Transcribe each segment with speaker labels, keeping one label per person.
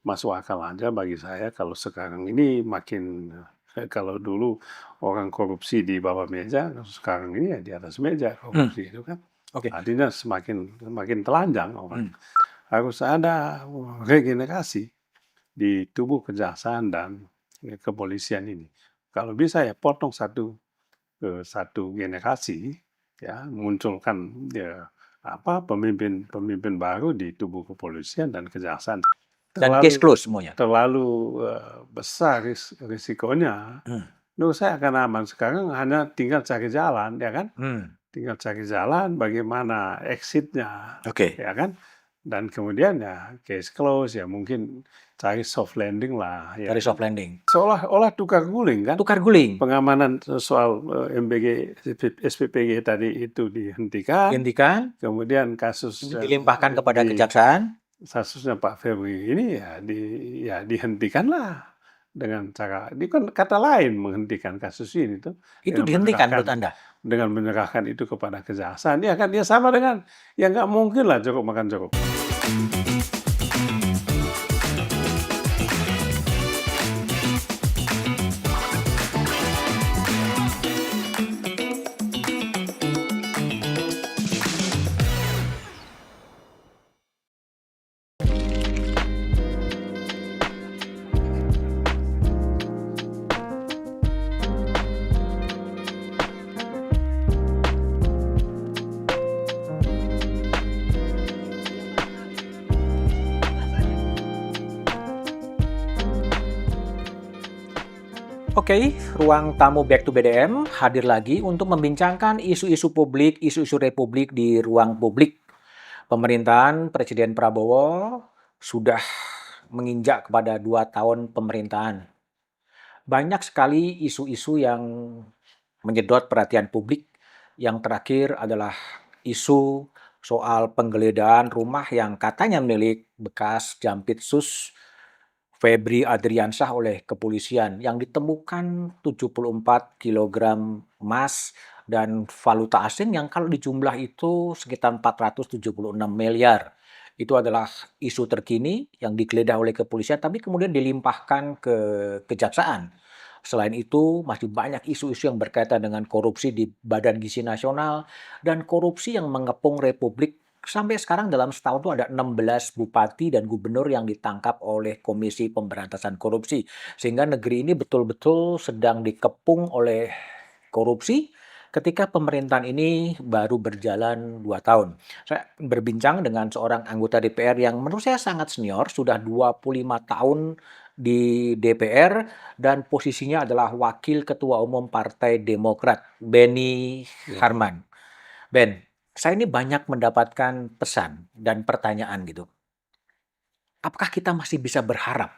Speaker 1: masuk akal aja bagi saya kalau sekarang ini makin kalau dulu orang korupsi di bawah meja, sekarang ini ya di atas meja korupsi itu kan.
Speaker 2: Oke.
Speaker 1: Artinya semakin telanjang orang.
Speaker 2: Hmm.
Speaker 1: Harus ada regenerasi di tubuh kejaksaan dan kepolisian ini. Kalau bisa ya potong satu generasi, ya munculkan ya pemimpin baru di tubuh kepolisian dan kejaksaan.
Speaker 2: Dan case close semuanya.
Speaker 1: Terlalu besar risikonya. Menurut saya akan aman. Sekarang hanya tinggal cari jalan, ya kan? Tinggal cari jalan bagaimana exitnya,
Speaker 2: Oke.
Speaker 1: ya kan? Dan kemudian ya case close, ya mungkin cari soft landing lah. Ya.
Speaker 2: Dari soft landing.
Speaker 1: Seolah-olah tukar guling kan?
Speaker 2: Tukar guling.
Speaker 1: Pengamanan soal MBG, SPPG tadi itu dihentikan. Kemudian kasus
Speaker 2: dilimpahkan kepada kejaksaan.
Speaker 1: Kasusnya Pak Febri ini ya dihentikanlah dengan cara, ini kan kata lain menghentikan kasus ini tuh.
Speaker 2: Itu dihentikan menurut Anda?
Speaker 1: Dengan menyerahkan itu kepada kejaksaan, ya kan dia sama dengan ya nggak mungkin lah jeruk makan jeruk.
Speaker 2: Oke, ruang tamu Back to BDM hadir lagi untuk membincangkan isu-isu publik, isu-isu republik di ruang publik. Pemerintahan Presiden Prabowo sudah menginjak kepada 2 tahun pemerintahan. Banyak sekali isu-isu yang menyedot perhatian publik. Yang terakhir adalah isu soal penggeledahan rumah yang katanya milik bekas Jampitsus Febri Adriansyah oleh kepolisian yang ditemukan 74 kilogram emas dan valuta asing yang kalau dijumlah itu sekitar 476 miliar. Itu adalah isu terkini yang digeledah oleh kepolisian tapi kemudian dilimpahkan ke kejaksaan. Selain itu, masih banyak isu-isu yang berkaitan dengan korupsi di Badan Gizi Nasional dan korupsi yang mengepung Republik. Sampai sekarang dalam setahun itu ada 16 bupati dan gubernur yang ditangkap oleh Komisi Pemberantasan Korupsi. Sehingga negeri ini betul-betul sedang dikepung oleh korupsi ketika pemerintahan ini baru berjalan 2 tahun. Saya berbincang dengan seorang anggota DPR yang menurut saya sangat senior, sudah 25 tahun di DPR dan posisinya adalah Wakil Ketua Umum Partai Demokrat, Benny Harman. Ben, saya ini banyak mendapatkan pesan dan pertanyaan gitu. Apakah kita masih bisa berharap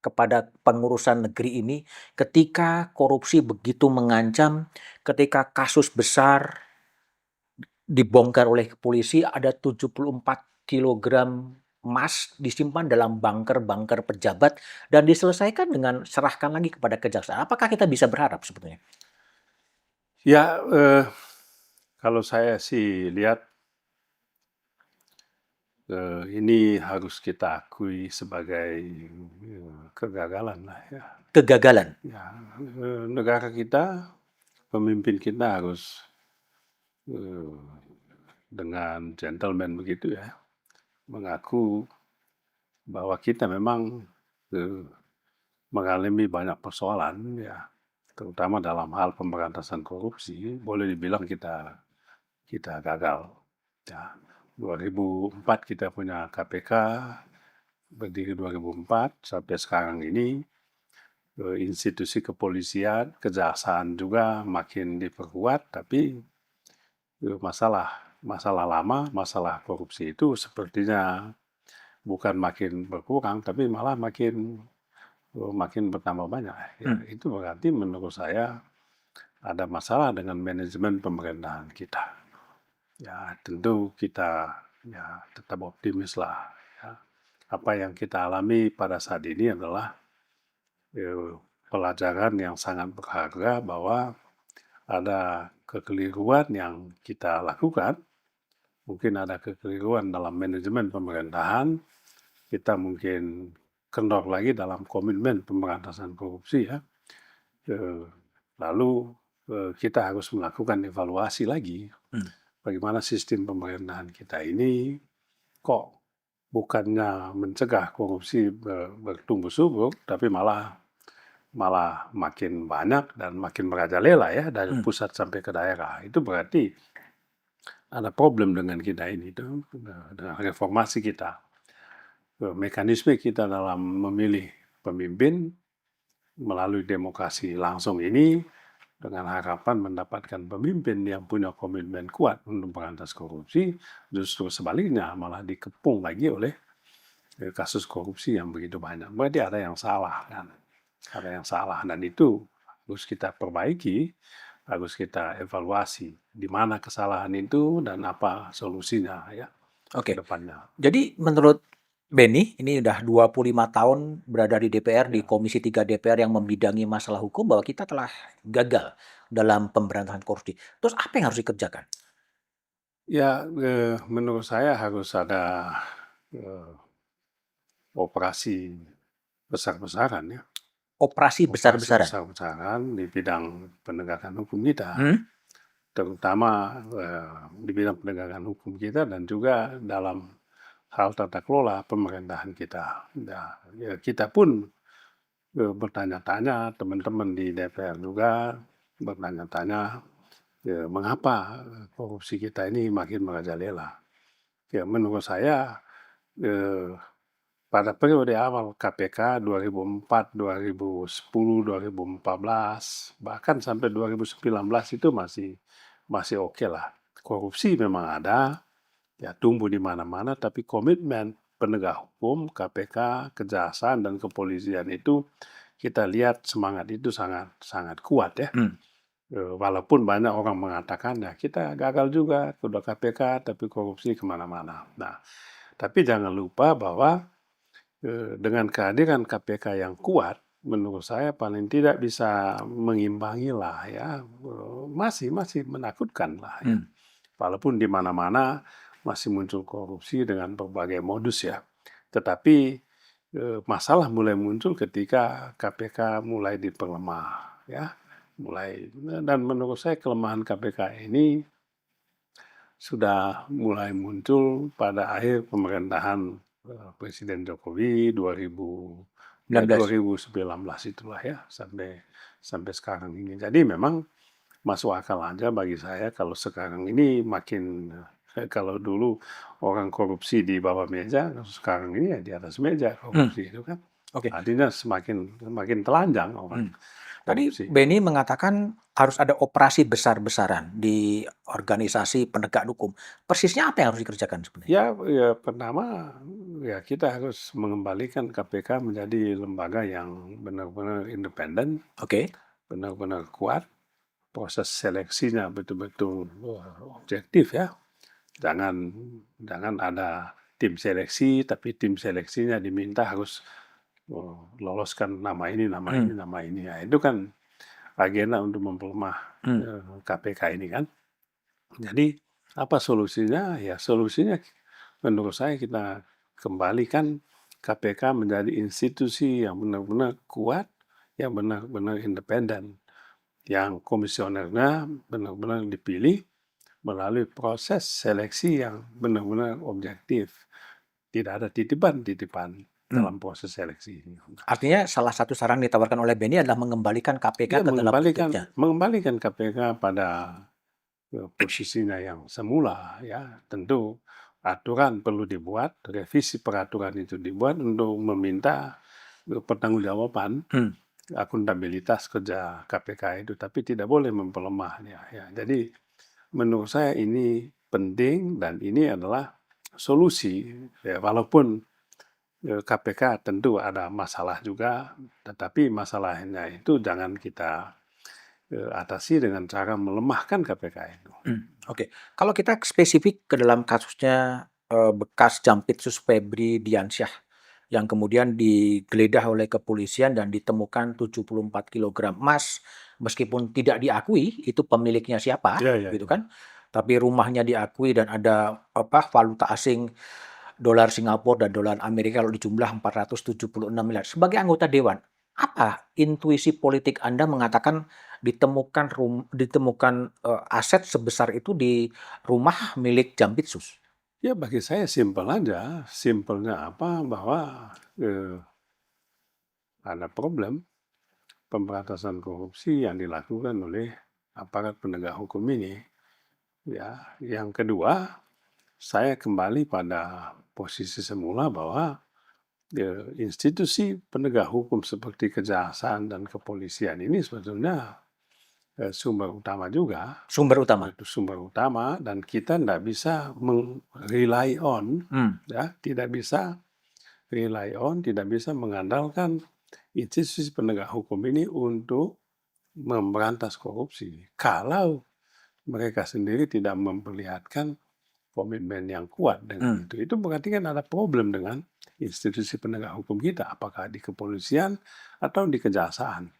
Speaker 2: kepada pengurusan negeri ini ketika korupsi begitu mengancam, ketika kasus besar dibongkar oleh polisi, ada 74 kilogram emas disimpan dalam bunker-bunker pejabat dan diselesaikan dengan serahkan lagi kepada kejaksaan. Apakah kita bisa berharap sebetulnya?
Speaker 1: Ya, kalau saya sih lihat ini harus kita akui sebagai kegagalan lah ya.
Speaker 2: Kegagalan.
Speaker 1: Ya, negara kita, pemimpin kita harus dengan gentleman begitu ya, mengaku bahwa kita memang mengalami banyak persoalan ya, terutama dalam hal pemberantasan korupsi. Boleh dibilang kita gagal. Ya, 2004 kita punya KPK, berdiri 2004 sampai sekarang ini. Institusi kepolisian, kejaksaan juga makin diperkuat, tapi masalah lama, masalah korupsi itu sepertinya bukan makin berkurang, tapi malah makin bertambah banyak. Ya, itu berarti menurut saya ada masalah dengan manajemen pemerintahan kita. Ya, tentu kita ya tetap optimis lah. Ya. Apa yang kita alami pada saat ini adalah pelajaran yang sangat berharga bahwa ada kekeliruan yang kita lakukan. Mungkin ada kekeliruan dalam manajemen pemerintahan. Kita mungkin kendor lagi dalam komitmen pemberantasan korupsi ya. Lalu kita harus melakukan evaluasi lagi bagaimana sistem pemerintahan kita ini kok bukannya mencegah korupsi bertumbuh subur, tapi malah makin banyak dan makin merajalela ya dari pusat sampai ke daerah. Itu berarti ada problem dengan kita ini, dengan reformasi kita, mekanisme kita dalam memilih pemimpin melalui demokrasi langsung ini dengan harapan mendapatkan pemimpin yang punya komitmen kuat untuk memberantas korupsi, justru sebaliknya malah dikepung lagi oleh kasus korupsi yang begitu banyak. Berarti ada yang salah kan, ada yang salah, dan itu harus kita perbaiki, harus kita evaluasi di mana kesalahan itu dan apa solusinya ya ke depannya.
Speaker 2: Jadi menurut Benny, ini udah 25 tahun berada di DPR, di Komisi 3 DPR yang membidangi masalah hukum, bahwa kita telah gagal dalam pemberantasan korupsi. Terus apa yang harus dikerjakan?
Speaker 1: Ya, menurut saya harus ada operasi besar-besaran ya.
Speaker 2: Operasi besar-besaran?
Speaker 1: Besar-besaran di bidang penegakan hukum kita. Terutama di bidang penegakan hukum kita dan juga dalam hal tata kelola pemerintahan kita. Ya, kita pun bertanya-tanya, teman-teman di DPR juga bertanya-tanya, mengapa korupsi kita ini makin merajalela. Ya, menurut saya pada periode awal KPK 2004, 2010, 2014, bahkan sampai 2019 itu masih oke lah. Korupsi memang ada, ya tumbuh di mana-mana, tapi komitmen penegak hukum, KPK, kejaksaan dan kepolisian itu kita lihat semangat itu sangat kuat ya. Walaupun banyak orang mengatakan ya kita gagal juga, udah KPK tapi korupsi kemana-mana. Nah, tapi jangan lupa bahwa dengan kehadiran KPK yang kuat, menurut saya paling tidak bisa mengimbangi lah ya, masih menakutkan lah ya. Walaupun di mana-mana masih muncul korupsi dengan berbagai modus ya. Tetapi masalah mulai muncul ketika KPK mulai diperlemah ya, dan menurut saya kelemahan KPK ini sudah mulai muncul pada akhir pemerintahan Presiden Jokowi 2019 itulah ya, sampai sekarang ini. Jadi memang masuk akal aja bagi saya kalau sekarang ini kalau dulu orang korupsi di bawah meja, sekarang ini ya di atas meja korupsi itu kan. Artinya semakin telanjang orang.
Speaker 2: Tadi Benny mengatakan harus ada operasi besar-besaran di organisasi penegak hukum. Persisnya apa yang harus dikerjakan sebenarnya?
Speaker 1: Ya pertama ya kita harus mengembalikan KPK menjadi lembaga yang benar-benar independen, benar-benar kuat, proses seleksinya betul-betul objektif ya. Jangan ada tim seleksi, tapi tim seleksinya diminta harus loloskan nama ini. Ya, itu kan agenda untuk memperlemah KPK ini kan. Jadi apa solusinya? Ya solusinya menurut saya kita kembalikan KPK menjadi institusi yang benar-benar kuat, yang benar-benar independen, yang komisionernya benar-benar dipilih melalui proses seleksi yang benar-benar objektif. Tidak ada titipan dalam proses seleksi ini.
Speaker 2: Artinya salah satu saran ditawarkan oleh Benny adalah mengembalikan KPK ke dalam bentuknya.
Speaker 1: Mengembalikan KPK pada posisinya yang semula ya. Tentu aturan perlu dibuat, revisi peraturan itu dibuat untuk meminta pertanggungjawaban, akuntabilitas kerja KPK itu, tapi tidak boleh memperlemahnya ya. Jadi menurut saya ini penting dan ini adalah solusi ya, walaupun KPK tentu ada masalah juga, tetapi masalahnya itu jangan kita atasi dengan cara melemahkan KPK itu.
Speaker 2: Kalau kita spesifik ke dalam kasusnya bekas Jampitsus Febri Diansyah yang kemudian digeledah oleh kepolisian dan ditemukan 74 kg emas, meskipun tidak diakui itu pemiliknya siapa, gitu kan? Tapi rumahnya diakui dan ada valuta asing dolar Singapura dan dolar Amerika kalau dijumlah 476 miliar. Sebagai anggota dewan, apa intuisi politik Anda mengatakan ditemukan aset sebesar itu di rumah milik Jampitsus?
Speaker 1: Ya bagi saya simpel aja. Simpelnya apa? Bahwa ada problem pemberantasan korupsi yang dilakukan oleh aparat penegak hukum ini. Ya, yang kedua, saya kembali pada posisi semula bahwa institusi penegak hukum seperti kejaksaan dan kepolisian ini sebetulnya sumber utama juga.
Speaker 2: Sumber utama.
Speaker 1: Itu sumber utama dan kita tidak bisa rely on, ya, tidak bisa rely on, tidak bisa mengandalkan institusi penegak hukum ini untuk memberantas korupsi. Kalau mereka sendiri tidak memperlihatkan komitmen yang kuat dengan itu berarti kan ada problem dengan institusi penegak hukum kita, apakah di kepolisian atau di kejaksaan.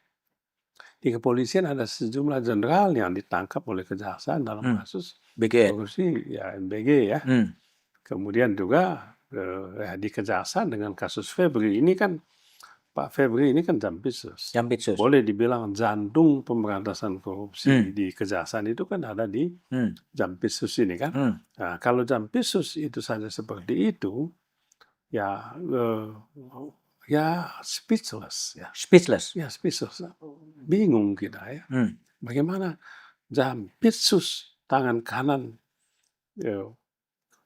Speaker 1: Di kepolisian ada sejumlah jenderal yang ditangkap oleh kejaksaan dalam kasus
Speaker 2: BGN.
Speaker 1: korupsi, ya MBG ya. Kemudian juga di kejaksaan dengan kasus Febri ini kan, Pak Febri ini kan Jampitsus. Boleh dibilang jantung pemberantasan korupsi di kejaksaan itu kan ada di Jampitsus ini kan. Nah, kalau Jampitsus itu saja seperti itu, ya speechless ya.
Speaker 2: Speechless.
Speaker 1: Ya speechless. Bingung kita ya. Bagaimana Jampitsus tangan kanan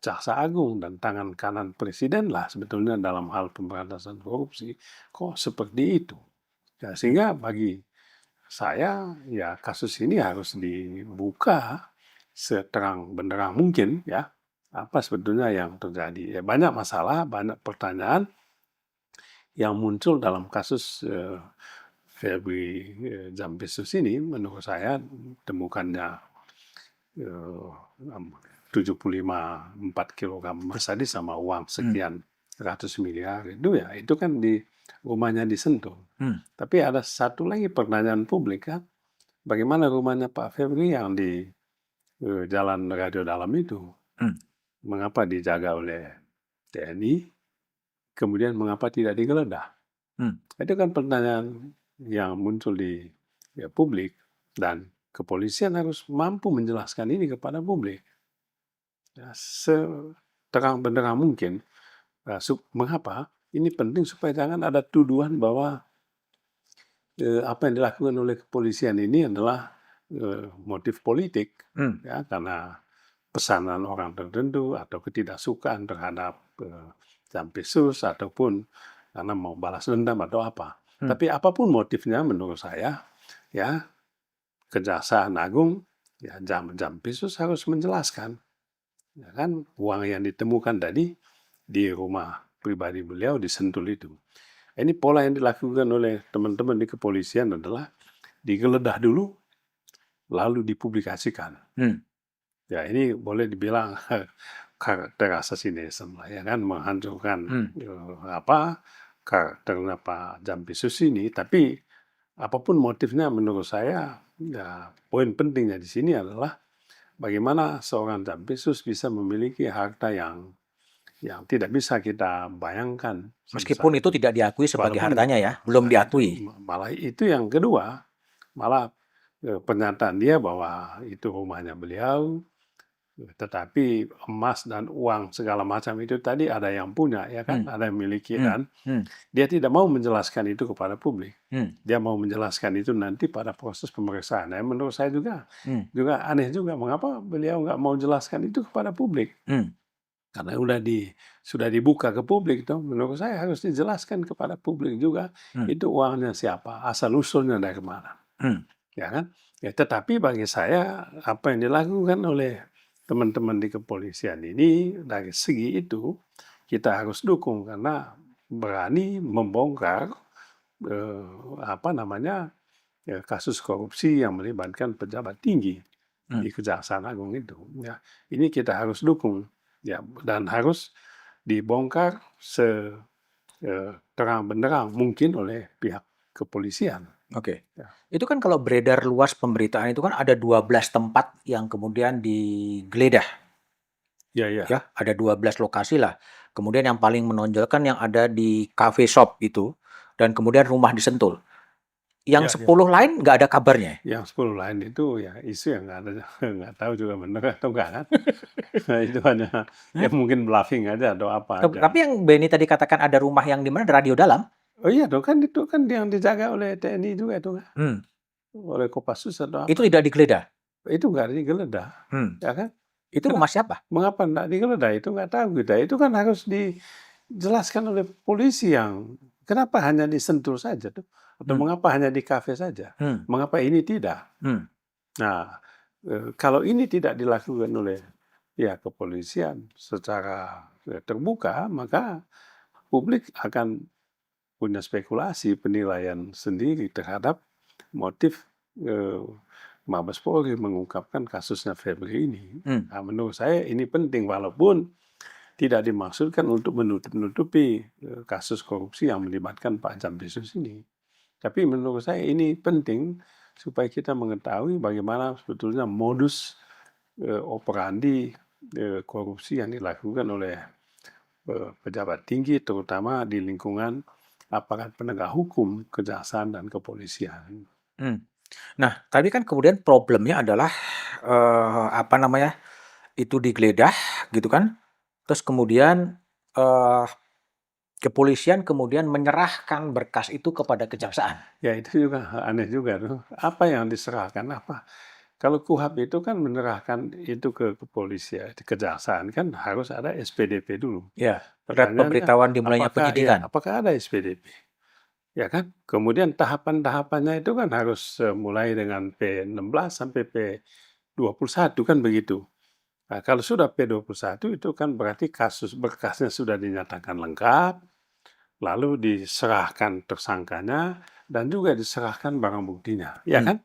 Speaker 1: Jaksa Agung dan tangan kanan Presiden lah sebetulnya dalam hal pemberantasan korupsi kok seperti itu. Ya, sehingga bagi saya ya kasus ini harus dibuka seterang benderang mungkin ya. Apa sebetulnya yang terjadi? Ya, banyak masalah, banyak pertanyaan yang muncul dalam kasus Febri Jampitsus ini. Menurut saya temukannya 75,4 kilogram emas tadi sama uang sekian ratus miliar itu kan di rumahnya di Sentul. Tapi ada satu lagi pertanyaan publik kan, bagaimana rumahnya Pak Febri yang di Jalan Radio Dalam itu, mengapa dijaga oleh TNI, kemudian mengapa tidak digeledah? Itu kan pertanyaan yang muncul di publik dan kepolisian harus mampu menjelaskan ini kepada publik. Ya, seterang benderang mungkin. Mengapa? Ini penting supaya jangan ada tuduhan bahwa apa yang dilakukan oleh kepolisian ini adalah motif politik, ya, karena pesanan orang tertentu atau ketidaksukaan terhadap Jampitsus ataupun karena mau balas dendam atau apa. Tapi apapun motifnya menurut saya, ya Kejaksaan Agung, ya Jampitsus harus menjelaskan. Ya kan, uang yang ditemukan tadi di rumah pribadi beliau di Sentul itu. Ini pola yang dilakukan oleh teman-teman di kepolisian adalah digeledah dulu, lalu dipublikasikan. Ya ini boleh dibilang karakter assassination lah, ya kan, menghancurkan karakternya Pak Jampitsus ini. Tapi apapun motifnya menurut saya, ya poin pentingnya di sini adalah bagaimana seorang Jampitsus bisa memiliki harta yang tidak bisa kita bayangkan.
Speaker 2: Meskipun itu tidak diakui sebagai hartanya ya, belum diakui.
Speaker 1: Malah itu yang kedua, malah pernyataan dia bahwa itu rumahnya beliau, tetapi emas dan uang segala macam itu tadi ada yang punya, ya kan, ada yang miliki dan dia tidak mau menjelaskan itu kepada publik. Dia mau menjelaskan itu nanti pada proses pemeriksaan. Nah, menurut saya juga aneh juga mengapa beliau nggak mau jelaskan itu kepada publik. Karena sudah dibuka ke publik, toh menurut saya harus dijelaskan kepada publik juga itu uangnya siapa, asal usulnya dari mana, ya kan? Ya, tetapi bagi saya apa yang dilakukan oleh teman-teman di kepolisian ini dari segi itu kita harus dukung karena berani membongkar kasus korupsi yang melibatkan pejabat tinggi di Kejaksaan Agung itu. Ya, ini kita harus dukung. Ya, dan harus dibongkar seterang benderang mungkin oleh pihak kepolisian.
Speaker 2: Oke. Ya. Itu kan kalau beredar luas pemberitaan itu kan ada 12 tempat yang kemudian digeledah.
Speaker 1: Ya.
Speaker 2: Ya, ada 12 lokasi lah. kemudian yang paling menonjol kan yang ada di cafe shop itu, dan kemudian rumah di Sentul.
Speaker 1: Ya,
Speaker 2: Yang
Speaker 1: ya.
Speaker 2: 10 lain nggak ada kabarnya.
Speaker 1: Yang 10 lain itu ya isu yang nggak ada, nggak tahu juga benar atau enggak kan. Nah, itu hanya ya
Speaker 2: Hah?
Speaker 1: mungkin bluffing aja atau apa aja.
Speaker 2: Tapi yang Benny tadi katakan ada rumah yang di mana ada radio dalam.
Speaker 1: Oh iya dong, kan itu kan yang dijaga oleh TNI juga itu kan,
Speaker 2: Hmm.
Speaker 1: oleh Kopassus atau
Speaker 2: Itu
Speaker 1: apa.
Speaker 2: tidak digeledah.
Speaker 1: Itu nggak digeledah,
Speaker 2: Hmm.
Speaker 1: ya kan?
Speaker 2: Itu rumah siapa?
Speaker 1: Mengapa nggak digeledah? Itu nggak tahu kita. Itu kan harus dijelaskan oleh polisi yang kenapa hanya disentuh saja tuh, atau
Speaker 2: Hmm.
Speaker 1: mengapa hanya di kafe saja,
Speaker 2: Hmm.
Speaker 1: mengapa ini tidak.
Speaker 2: Hmm.
Speaker 1: Nah, kalau ini tidak dilakukan oleh pihak kepolisian secara terbuka, maka publik akan punya spekulasi penilaian sendiri terhadap motif Mabes Polri mengungkapkan kasusnya Febri ini.
Speaker 2: Hmm.
Speaker 1: Nah, menurut saya ini penting walaupun tidak dimaksudkan untuk menutupi kasus korupsi yang melibatkan Pak Jampisus ini. Tapi menurut saya ini penting supaya kita mengetahui bagaimana sebetulnya modus operandi korupsi yang dilakukan oleh pejabat tinggi, terutama di lingkungan aparat penegak hukum, kejaksaan dan kepolisian.
Speaker 2: Hmm. Nah, tadi kan kemudian problemnya adalah apa namanya, itu digeledah gitu kan, terus kemudian kepolisian kemudian menyerahkan berkas itu kepada kejaksaan.
Speaker 1: Ya itu juga aneh juga tuh. Apa yang diserahkan apa? Kalau KUHAP itu kan menyerahkan itu ke kepolisian, kejaksaan kan harus ada SPDP dulu.
Speaker 2: Ya, surat
Speaker 1: Pertanyaannya,
Speaker 2: pemberitahuan dimulainya penyidikan.
Speaker 1: apakah ada SPDP? Ya kan? Kemudian tahapan-tahapannya itu kan harus mulai dengan P16 sampai P21 kan begitu. Nah, kalau sudah P21 itu kan berarti kasus berkasnya sudah dinyatakan lengkap, lalu diserahkan tersangkanya dan juga diserahkan barang buktinya, ya
Speaker 2: Hmm.
Speaker 1: kan?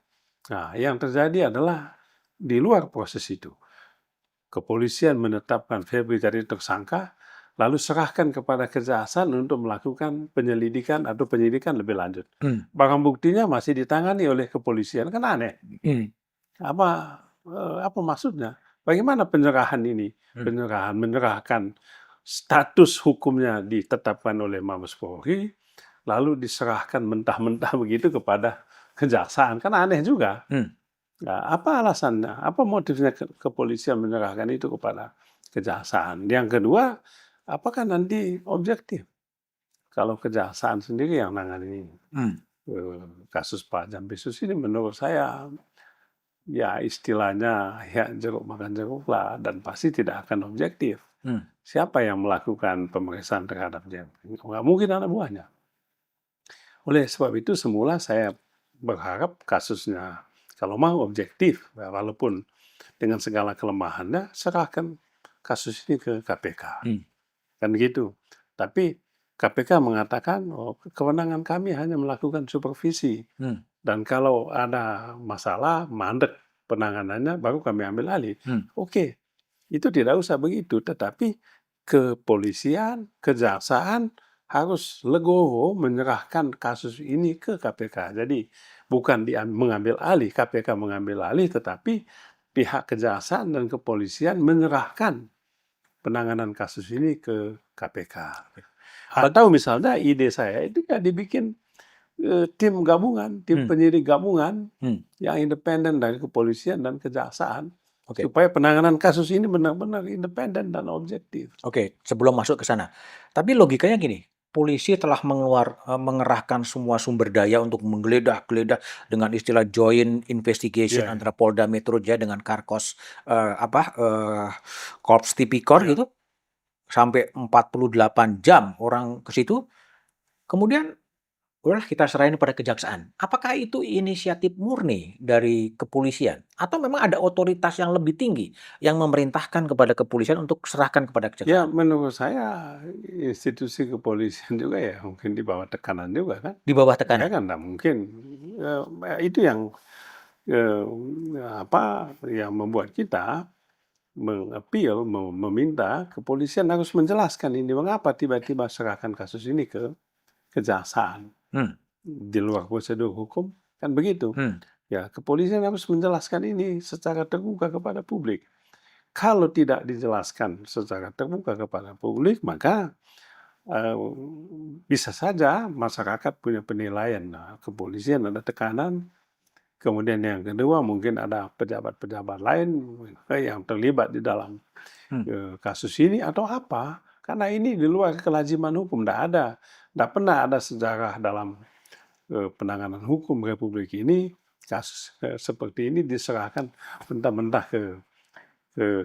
Speaker 1: Nah, yang terjadi adalah di luar proses itu. Kepolisian menetapkan Febri jadi tersangka, lalu serahkan kepada kejaksaan untuk melakukan penyelidikan atau penyidikan lebih lanjut.
Speaker 2: Hmm.
Speaker 1: Barang buktinya masih ditangani oleh kepolisian, kan aneh.
Speaker 2: Hmm.
Speaker 1: Apa maksudnya? Bagaimana penyerahan ini?
Speaker 2: Hmm.
Speaker 1: Menyerahkan status hukumnya ditetapkan oleh Mabes Polri, lalu diserahkan mentah-mentah begitu kepada kejaksaan, kan aneh juga.
Speaker 2: Hmm.
Speaker 1: Nah, apa alasannya? Apa motifnya kepolisian menyerahkan itu kepada kejaksaan? Yang kedua, apakah nanti objektif? Kalau kejaksaan sendiri yang nangani
Speaker 2: Hmm.
Speaker 1: kasus Pak Jampisus ini menurut saya ya istilahnya ya jeruk makan jeruk lah dan pasti tidak akan objektif.
Speaker 2: Hmm.
Speaker 1: Siapa yang melakukan pemeriksaan terhadap dia? Nggak mungkin anak buahnya. Oleh sebab itu semula saya berharap kasusnya kalau mau objektif, ya, walaupun dengan segala kelemahannya, serahkan kasus ini ke KPK.
Speaker 2: Hmm.
Speaker 1: Kan gitu. Tapi KPK mengatakan, oh, kewenangan kami hanya melakukan supervisi.
Speaker 2: Hmm.
Speaker 1: Dan kalau ada masalah, mandek penanganannya, baru kami ambil alih.
Speaker 2: Hmm.
Speaker 1: Oke, itu tidak usah begitu. Tetapi kepolisian, kejaksaan harus legowo menyerahkan kasus ini ke KPK. Jadi bukan mengambil alih, KPK mengambil alih, tetapi pihak kejaksaan dan kepolisian menyerahkan penanganan kasus ini ke KPK. Atau misalnya ide saya itu ya dibikin tim gabungan, tim penyidik gabungan yang independen dari kepolisian dan kejaksaan.
Speaker 2: Oke.
Speaker 1: Supaya penanganan kasus ini benar-benar independen dan objektif.
Speaker 2: Oke, sebelum masuk ke sana. Tapi logikanya gini, polisi telah mengerahkan semua sumber daya untuk menggeledah-geledah dengan istilah joint investigation
Speaker 1: Yeah.
Speaker 2: antara Polda Metro Jaya dengan Karkos Korps Tipikor
Speaker 1: Yeah.
Speaker 2: gitu. Sampai 48 jam orang ke situ. Kemudian udahlah kita serahin pada kejaksaan. Apakah itu inisiatif murni dari kepolisian atau memang ada otoritas yang lebih tinggi yang memerintahkan kepada kepolisian untuk serahkan kepada
Speaker 1: Ya,
Speaker 2: kejaksaan?
Speaker 1: menurut saya institusi kepolisian juga ya mungkin di bawah tekanan juga kan.
Speaker 2: Di bawah
Speaker 1: Ya
Speaker 2: tekanan.
Speaker 1: kan, nah, mungkin itu yang yang membuat kita mengapil, meminta kepolisian harus menjelaskan ini mengapa tiba-tiba serahkan kasus ini ke kejaksaan di luar prosedur hukum kan begitu. Ya, kepolisian harus menjelaskan ini secara terbuka kepada publik. kalau tidak dijelaskan secara terbuka kepada publik, maka eh, bisa saja masyarakat punya penilaian. Nah, kepolisian ada tekanan. Kemudian yang kedua mungkin ada pejabat-pejabat lain yang terlibat di dalam
Speaker 2: Hmm.
Speaker 1: kasus ini atau apa. Karena ini di luar kelaziman hukum. Tidak pernah ada sejarah dalam penanganan hukum Republik ini kasus seperti ini diserahkan mentah-mentah ke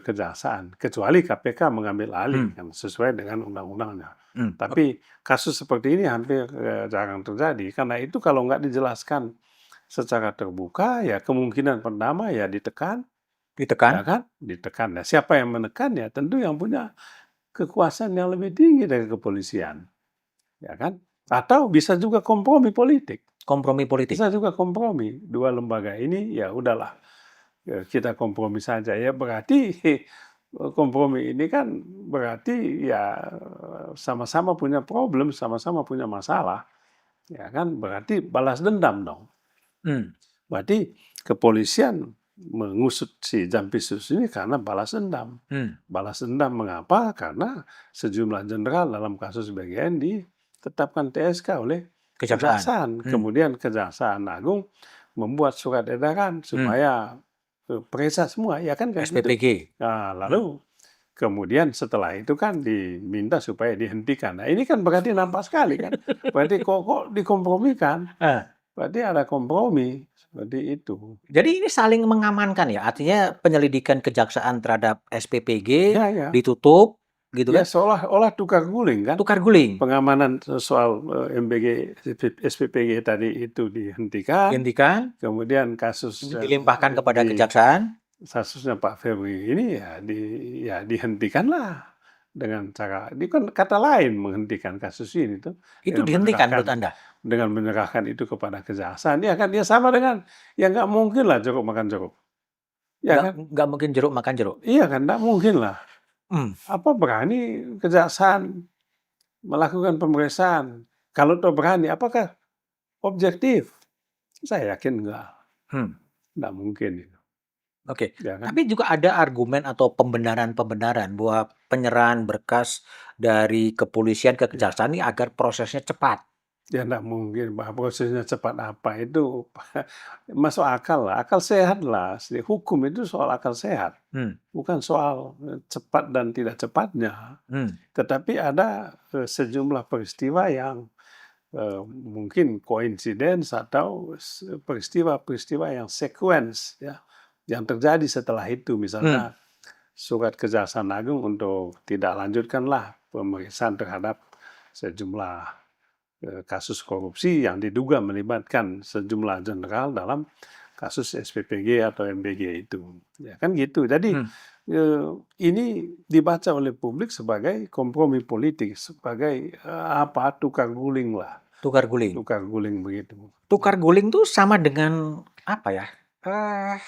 Speaker 1: kejaksaan. Kecuali KPK mengambil alih kan, sesuai dengan undang-undangnya. Tapi kasus seperti ini hampir jarang terjadi. Karena itu kalau nggak dijelaskan secara terbuka, ya kemungkinan pertama ya ditekan, ya
Speaker 2: Ditekan.
Speaker 1: kan? Ditekan. Ya, siapa yang menekan ya tentu yang punya kekuasaan yang lebih tinggi dari kepolisian, ya kan? Atau bisa juga kompromi politik.
Speaker 2: Kompromi politik.
Speaker 1: Bisa juga kompromi. Dua lembaga ini ya udahlah, kita kompromi saja ya. Berarti kompromi ini kan berarti ya sama-sama punya problem, sama-sama punya masalah, ya kan? Berarti balas dendam dong.
Speaker 2: Hmm.
Speaker 1: Berarti kepolisian mengusut si Jampisus ini karena balas dendam. Balas dendam mengapa? Karena sejumlah jenderal dalam kasus BGN ditetapkan TSK oleh Kejaksaan. Kemudian Kejaksaan Agung membuat surat edaran supaya periksa semua, ya kan?
Speaker 2: SPPG.
Speaker 1: Nah, lalu kemudian setelah itu kan diminta supaya dihentikan. Nah ini kan berarti nampak sekali kan. Berarti kok dikompromikan. Berarti ada kompromi seperti itu.
Speaker 2: Jadi ini saling mengamankan ya, artinya penyelidikan kejaksaan terhadap SPPG
Speaker 1: Ya.
Speaker 2: ditutup, gitu
Speaker 1: Ya
Speaker 2: kan?
Speaker 1: seolah-olah tukar guling kan.
Speaker 2: Tukar guling.
Speaker 1: Pengamanan soal MBG, SPPG tadi itu dihentikan. Kemudian kasus
Speaker 2: dilimpahkan kepada kejaksaan.
Speaker 1: Kasusnya Pak Febri ini ya dihentikanlah dengan cara, ini kan kata lain menghentikan kasus ini tuh.
Speaker 2: Itu dihentikan menurut Anda?
Speaker 1: Dengan menyerahkan itu kepada kejaksaan, ya kan dia sama dengan ya nggak mungkin lah jeruk makan jeruk, ya kan?
Speaker 2: Nggak mungkin jeruk makan jeruk.
Speaker 1: Iya kan, nggak mungkin lah. Apa berani kejaksaan melakukan pemeriksaan? Kalau toh berani, apakah objektif? Saya yakin nggak mungkin itu.
Speaker 2: Oke,
Speaker 1: Ya kan?
Speaker 2: tapi juga ada argumen atau pembenaran-pembenaran bahwa penyerahan berkas dari kepolisian ke kejaksaan ini agar prosesnya cepat.
Speaker 1: Ya nggak mungkin, bahwa prosesnya cepat apa itu masuk akal lah, akal sehat lah. Hukum itu soal akal sehat, bukan soal cepat dan tidak cepatnya. Tetapi ada sejumlah peristiwa yang mungkin koinsiden atau peristiwa-peristiwa yang sequence ya, yang terjadi setelah itu. Misalnya surat Kejaksaan Agung untuk tidak lanjutkanlah pemeriksaan terhadap sejumlah kasus korupsi yang diduga melibatkan sejumlah jenderal dalam kasus SPPG atau MBG itu, ya kan gitu. Jadi ini dibaca oleh publik sebagai kompromi politik, sebagai tukar guling lah.
Speaker 2: Tukar guling.
Speaker 1: Tukar guling begitu.
Speaker 2: Tukar guling tuh sama dengan apa ya?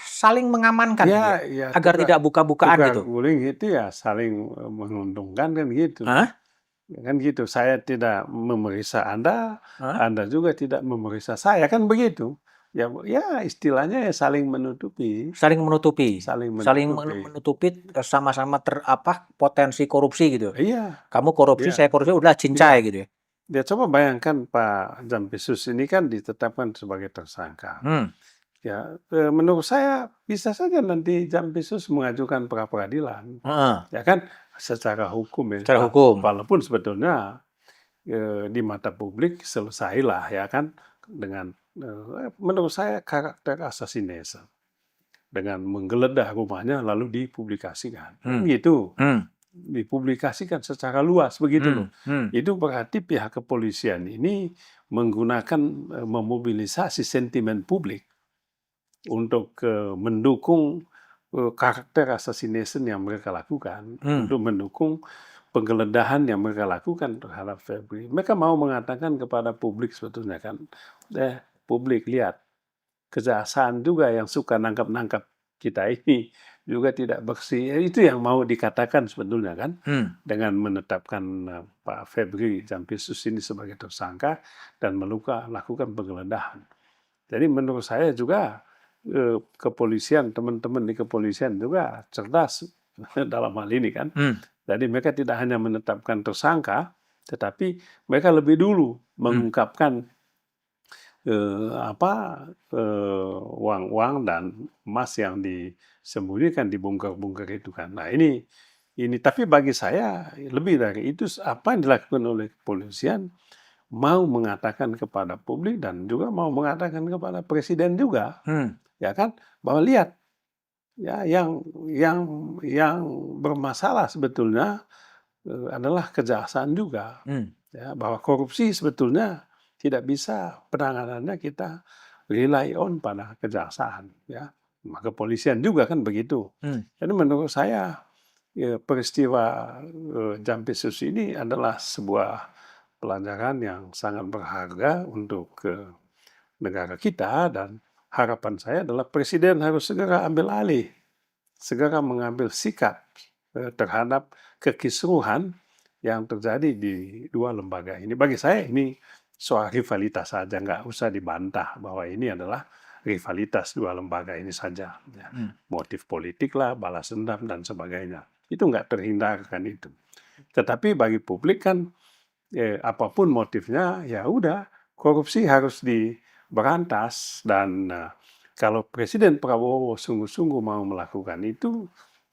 Speaker 2: Saling mengamankan
Speaker 1: ya,
Speaker 2: agar tidak buka-bukaan gitu.
Speaker 1: Tukar guling itu ya saling menguntungkan kan gitu. Kan gitu, saya tidak memeriksa Anda, Anda juga tidak memeriksa saya, kan begitu. Ya istilahnya ya saling menutupi.
Speaker 2: Saling menutupi. Sama-sama potensi korupsi gitu.
Speaker 1: Iya.
Speaker 2: Kamu korupsi, saya korupsi, udah cincai gitu ya.
Speaker 1: Ya coba bayangkan Pak Jampisus ini kan ditetapkan sebagai tersangka. Ya menurut saya bisa saja nanti Jampisus mengajukan pra peradilan. Ya kan secara hukum ya.
Speaker 2: Secara hukum.
Speaker 1: Walaupun sebetulnya di mata publik selesailah ya kan dengan menurut saya karakter assassination dengan menggeledah rumahnya lalu dipublikasikan gitu. Dipublikasikan secara luas begitu loh. Itu berarti pihak kepolisian ini menggunakan memobilisasi sentimen publik untuk mendukung karakter assassination yang mereka lakukan, untuk mendukung penggeledahan yang mereka lakukan terhadap Febri. Mereka mau mengatakan kepada publik sebetulnya kan, publik lihat, kejaksaan juga yang suka nangkap-nangkap kita ini juga tidak bersih. Itu yang mau dikatakan sebetulnya kan, dengan menetapkan Pak Febri Jampisus ini sebagai tersangka dan melakukan penggeledahan. Jadi menurut saya juga kepolisian, teman-teman di kepolisian juga cerdas dalam hal ini kan.
Speaker 2: Hmm.
Speaker 1: Jadi mereka tidak hanya menetapkan tersangka, tetapi mereka lebih dulu mengungkapkan uang-uang dan emas yang disembunyikan di bunker-bunker itu kan. Nah ini tapi bagi saya lebih dari itu apa yang dilakukan oleh kepolisian mau mengatakan kepada publik dan juga mau mengatakan kepada presiden juga,
Speaker 2: Hmm.
Speaker 1: ya kan, bahwa lihat ya yang bermasalah sebetulnya adalah kejaksaan juga.
Speaker 2: Hmm.
Speaker 1: Ya, bahwa korupsi sebetulnya tidak bisa penanganannya kita rely on pada kejaksaan, ya. Maka kepolisian juga kan begitu.
Speaker 2: Hmm.
Speaker 1: Jadi menurut saya ya, peristiwa Jampisus ini adalah sebuah pelajaran yang sangat berharga untuk negara kita dan harapan saya adalah presiden harus segera ambil alih, segera mengambil sikap terhadap kekisruhan yang terjadi di dua lembaga ini. Bagi saya ini soal rivalitas saja, nggak usah dibantah bahwa ini adalah rivalitas dua lembaga ini saja. Ya.
Speaker 2: Hmm.
Speaker 1: Motif politik lah, balas dendam dan sebagainya. Itu nggak terhindarkan itu. Tetapi bagi publik kan apapun motifnya, ya udah korupsi harus diberantas dan kalau Presiden Prabowo sungguh-sungguh mau melakukan itu,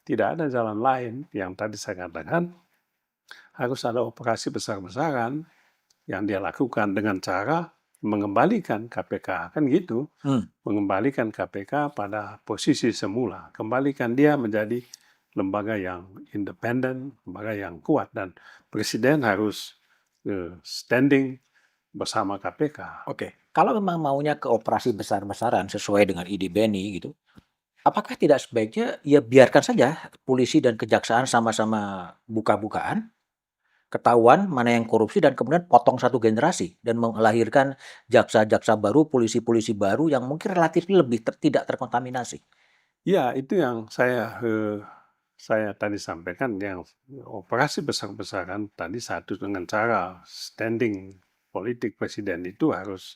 Speaker 1: tidak ada jalan lain yang tadi saya katakan harus ada operasi besar-besaran yang dia lakukan dengan cara mengembalikan KPK, kan gitu, mengembalikan KPK pada posisi semula, kembalikan dia menjadi lembaga yang independen, lembaga yang kuat dan Presiden harus standing bersama KPK.
Speaker 2: Oke, kalau memang maunya ke operasi besar-besaran sesuai dengan ide Benny gitu, apakah tidak sebaiknya ya biarkan saja polisi dan kejaksaan sama-sama buka-bukaan, ketahuan mana yang korupsi dan kemudian potong satu generasi dan melahirkan jaksa-jaksa baru, polisi-polisi baru yang mungkin relatif lebih tidak terkontaminasi.
Speaker 1: Ya, itu yang saya tadi sampaikan, yang operasi besar-besaran tadi satu dengan cara standing politik presiden itu harus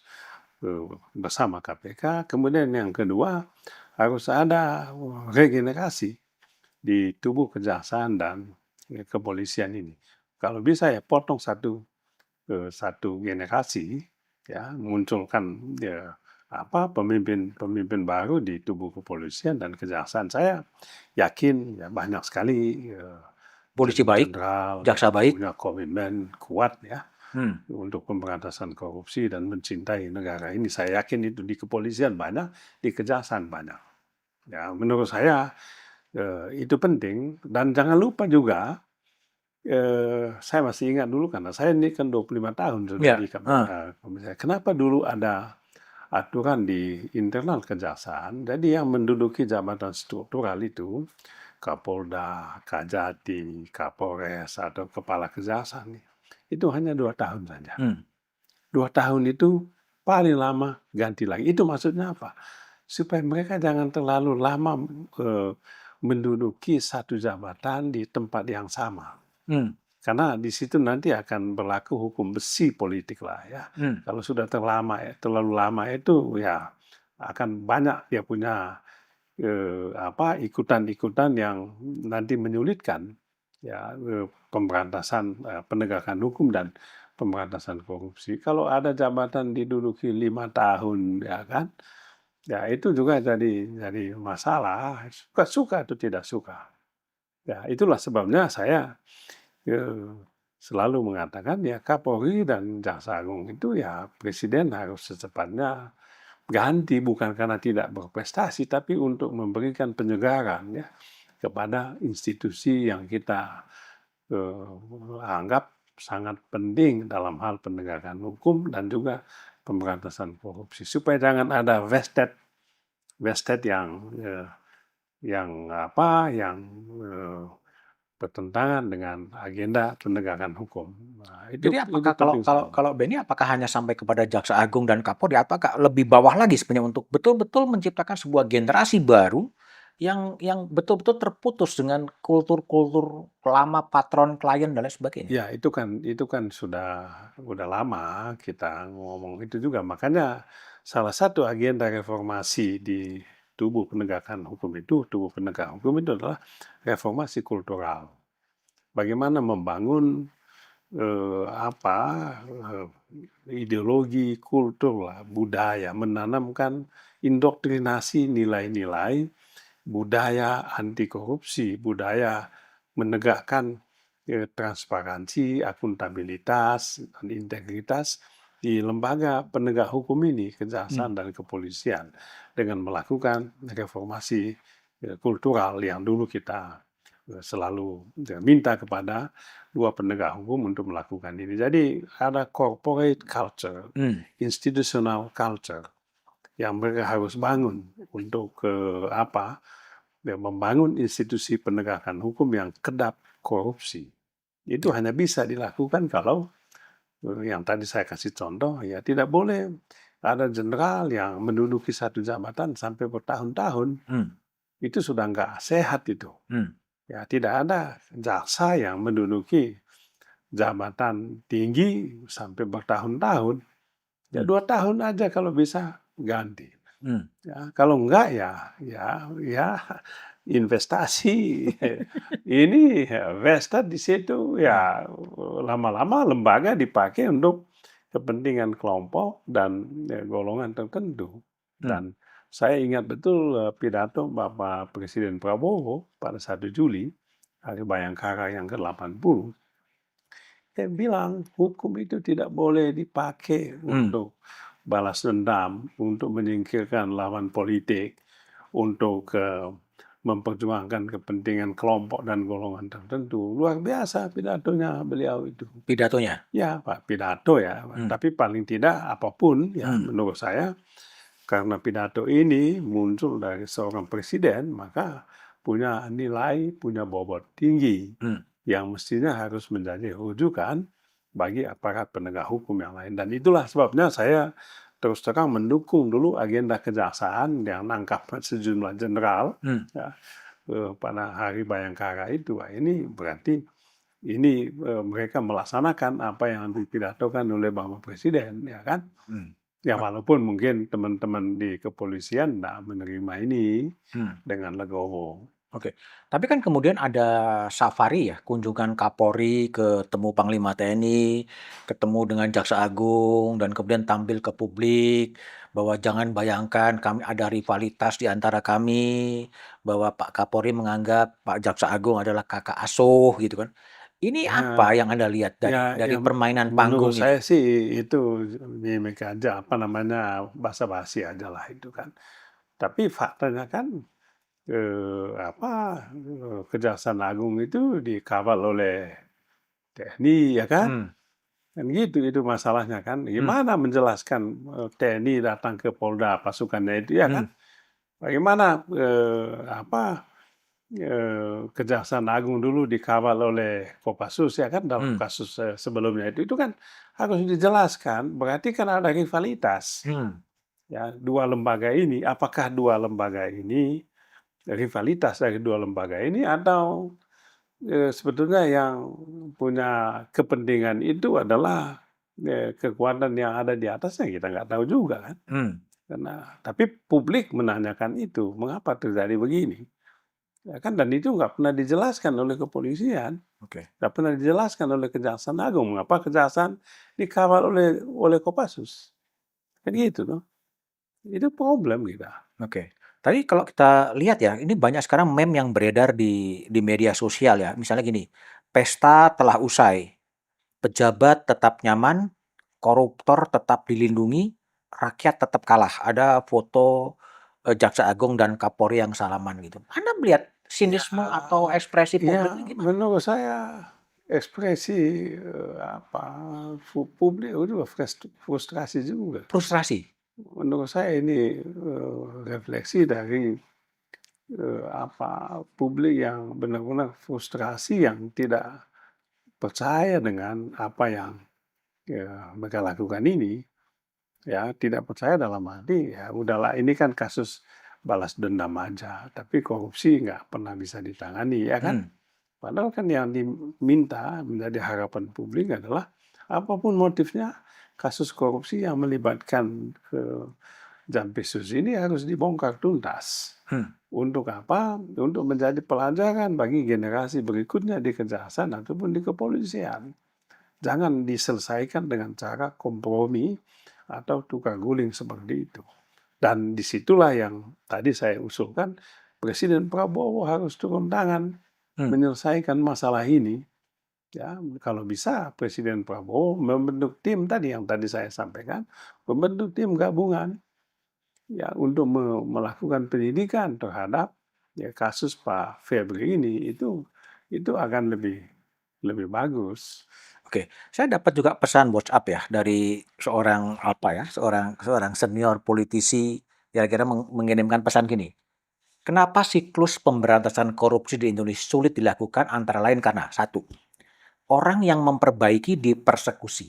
Speaker 1: bersama KPK. Kemudian yang kedua harus ada regenerasi di tubuh kejaksaan dan kepolisian ini. Kalau bisa ya potong satu generasi, ya munculkan ya pemimpin baru di tubuh kepolisian dan kejaksaan. Saya yakin ya banyak sekali
Speaker 2: Polisi baik,
Speaker 1: jenderal
Speaker 2: jaksa
Speaker 1: yang
Speaker 2: baik.
Speaker 1: punya komitmen kuat ya
Speaker 2: Hmm.
Speaker 1: untuk pemberantasan korupsi dan mencintai negara ini. Saya yakin itu di kepolisian banyak, di kejaksaan banyak. Ya, menurut saya itu penting dan jangan lupa juga saya masih ingat dulu karena saya ini kan 25 tahun sudah
Speaker 2: Ya.
Speaker 1: di KPK. Kenapa dulu ada aturan di internal kejaksaan, jadi yang menduduki jabatan struktural itu Kapolda, Kajati, Kapolres atau Kepala Kejaksaan itu hanya 2 tahun saja. 2 tahun itu paling lama ganti lagi. Itu maksudnya apa? Supaya mereka jangan terlalu lama menduduki satu jabatan di tempat yang sama. Karena di situ nanti akan berlaku hukum besi politik lah ya. Kalau sudah terlalu lama itu ya akan banyak dia punya ikutan-ikutan yang nanti menyulitkan ya pemberantasan penegakan hukum dan pemberantasan korupsi. Kalau ada jabatan diduduki 5 tahun ya kan, ya itu juga jadi masalah, suka atau tidak suka. Ya itulah sebabnya saya selalu mengatakan ya Kapolri dan Jaksa Agung itu ya Presiden harus secepatnya ganti, bukan karena tidak berprestasi tapi untuk memberikan penyegaran ya kepada institusi yang kita anggap sangat penting dalam hal penegakan hukum dan juga pemberantasan korupsi, supaya jangan ada vested yang bertentangan dengan agenda penegakan hukum. Nah,
Speaker 2: Jadi
Speaker 1: itu
Speaker 2: apakah kalau
Speaker 1: penting
Speaker 2: kalau
Speaker 1: sekali.
Speaker 2: kalau Benny apakah hanya sampai kepada Jaksa Agung dan Kapolri, apakah lebih bawah lagi sebenarnya untuk betul-betul menciptakan sebuah generasi baru yang betul-betul terputus dengan kultur-kultur lama, patron, klien dan lain sebagainya?
Speaker 1: Ya, itu kan sudah lama kita ngomong itu juga. Makanya salah satu agenda reformasi di tubuh penegakan hukum itu adalah reformasi kultural. Bagaimana membangun ideologi, kultur lah, budaya, menanamkan indoktrinasi nilai-nilai budaya anti korupsi, budaya menegakkan transparansi, akuntabilitas, dan integritas di lembaga penegak hukum ini, kejaksaan dan kepolisian, dengan melakukan reformasi kultural yang dulu kita selalu minta kepada dua penegak hukum untuk melakukan ini. Jadi ada corporate culture, institutional culture yang mereka harus bangun untuk membangun institusi penegakan hukum yang kedap korupsi. Itu hanya bisa dilakukan kalau yang tadi saya kasih contoh, ya tidak boleh ada jenderal yang menduduki satu jabatan sampai bertahun-tahun. Itu sudah nggak sehat itu. Ya, tidak ada jaksa yang menduduki jabatan tinggi sampai bertahun-tahun. Ya 2 tahun aja kalau bisa ganti. Ya, kalau enggak ya investasi ini vested di situ, ya lama-lama lembaga dipakai untuk kepentingan kelompok dan golongan tertentu. Dan saya ingat betul pidato Bapak Presiden Prabowo pada 1 Juli, Hari Bayangkara yang ke-80. Dia bilang hukum itu tidak boleh dipakai untuk balas dendam, untuk menyingkirkan lawan politik, untuk memperjuangkan kepentingan kelompok dan golongan tertentu. Luar biasa pidatonya beliau itu.
Speaker 2: Pidatonya?
Speaker 1: Ya, Pak, pidato ya. Tapi paling tidak apapun ya menurut saya, karena pidato ini muncul dari seorang presiden, maka punya nilai, punya bobot tinggi yang mestinya harus menjadi rujukan bagi aparat penegak hukum yang lain. Dan itulah sebabnya saya terus terang mendukung dulu agenda kejaksaan yang nangkap sejumlah jenderal pada Hari Bayangkara itu. Wah, ini berarti ini mereka melaksanakan apa yang dipidatokan oleh Bapak Presiden, ya kan? Ya walaupun mungkin teman-teman di kepolisian tidak menerima ini dengan legowo.
Speaker 2: Oke, tapi kan kemudian ada safari ya, kunjungan Kapolri ketemu Panglima TNI, ketemu dengan Jaksa Agung, dan kemudian tampil ke publik bahwa jangan bayangkan kami ada rivalitas di antara kami, bahwa Pak Kapolri menganggap Pak Jaksa Agung adalah kakak asuh gitu kan. Ini apa yang Anda lihat dari permainan panggung
Speaker 1: Menurut
Speaker 2: ini?
Speaker 1: saya sih itu gimmick aja, basa-basi aja lah itu kan. Tapi faktanya kan Kejaksaan Agung itu dikawal oleh TNI, ya kan? Kan gitu itu masalahnya kan. Gimana menjelaskan TNI datang ke Polda pasukannya itu, ya kan? Bagaimana Kejaksaan Agung dulu dikawal oleh Kopassus, ya kan, dalam kasus sebelumnya itu kan harus dijelaskan. Berarti kan ada rivalitas. Ya, dua lembaga ini, apakah dua lembaga ini rivalitas dari dua lembaga ini, atau sebetulnya yang punya kepentingan itu adalah kekuatan yang ada di atasnya, kita nggak tahu juga kan. Tapi publik menanyakan itu, mengapa terjadi begini? Ya kan, dan itu nggak pernah dijelaskan oleh kepolisian, nggak pernah dijelaskan oleh Kejaksaan Agung, mengapa Kejaksaan dikawal oleh Kopassus. Kan gitu tuh. Itu problem kita.
Speaker 2: Oke. Tadi kalau kita lihat ya, ini banyak sekarang meme yang beredar di media sosial ya. Misalnya gini, pesta telah usai, pejabat tetap nyaman, koruptor tetap dilindungi, rakyat tetap kalah. Ada foto Jaksa Agung dan Kapolri yang salaman gitu. Anda melihat sinisme atau ekspresi publik ini gimana?
Speaker 1: Menurut saya ekspresi publik itu frustrasi juga.
Speaker 2: Frustrasi.
Speaker 1: Menurut saya ini refleksi dari publik yang benar-benar frustrasi, yang tidak percaya dengan apa yang mereka lakukan ini. Ya, tidak percaya dalam arti ya udahlah, ini kan kasus balas dendam aja, tapi korupsi nggak pernah bisa ditangani, ya kan? Padahal kan yang diminta menjadi harapan publik adalah apapun motifnya, kasus korupsi yang melibatkan Jampisus ini harus dibongkar tuntas.
Speaker 2: Hmm.
Speaker 1: Untuk apa? Untuk menjadi pelajaran bagi generasi berikutnya di kejaksaan ataupun di kepolisian. Jangan diselesaikan dengan cara kompromi atau tukar guling seperti itu. Dan disitulah yang tadi saya usulkan, Presiden Prabowo harus turun tangan menyelesaikan masalah ini. Ya, kalau bisa Presiden Prabowo membentuk tim tadi yang tadi saya sampaikan, membentuk tim gabungan ya untuk melakukan penyidikan terhadap ya kasus Pak Febri ini itu akan lebih bagus.
Speaker 2: Oke, saya dapat juga pesan WhatsApp ya dari seorang seorang senior politisi kira-kira mengirimkan pesan gini. Kenapa siklus pemberantasan korupsi di Indonesia sulit dilakukan antara lain karena satu, orang yang memperbaiki dipersekusi.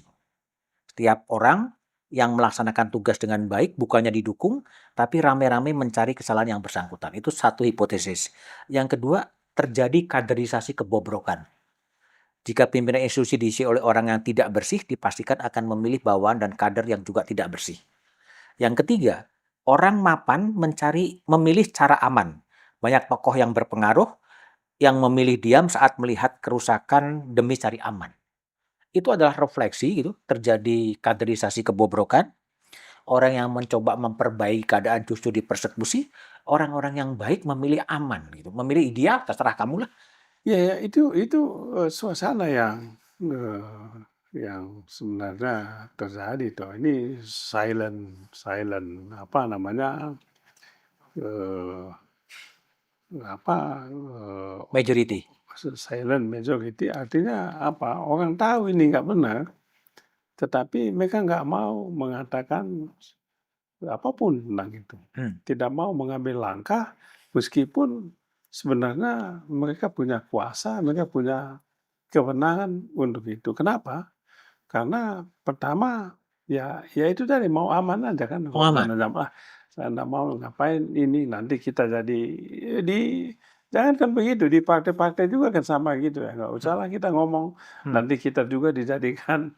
Speaker 2: Setiap orang yang melaksanakan tugas dengan baik bukannya didukung, tapi rame-rame mencari kesalahan yang bersangkutan. Itu satu hipotesis. Yang kedua, terjadi kaderisasi kebobrokan. Jika pimpinan institusi diisi oleh orang yang tidak bersih, dipastikan akan memilih bawahan dan kader yang juga tidak bersih. Yang ketiga, orang mapan memilih cara aman. Banyak tokoh yang berpengaruh yang memilih diam saat melihat kerusakan demi cari aman. Itu adalah refleksi gitu, terjadi kaderisasi kebobrokan, orang yang mencoba memperbaiki keadaan justru dipersekusi, orang-orang yang baik memilih aman gitu, memilih ideal terserah kamu lah.
Speaker 1: Ya, itu suasana yang sebenarnya terjadi toh. Ini silent silent apa namanya eh, apa
Speaker 2: Majority.
Speaker 1: silent majority artinya apa? Orang tahu ini nggak benar, tetapi mereka nggak mau mengatakan apapun tentang itu.
Speaker 2: Hmm.
Speaker 1: Tidak mau mengambil langkah meskipun sebenarnya mereka punya kuasa, mereka punya kewenangan untuk itu. Kenapa? Karena pertama ya itu tadi mau aman aja kan.
Speaker 2: Oh, aman.
Speaker 1: Saya nggak mau ngapain ini nanti kita jadi di jangan kan begitu di partai-partai juga kan sama gitu ya. Nggak usah lah kita ngomong
Speaker 2: Hmm.
Speaker 1: nanti kita juga dijadikan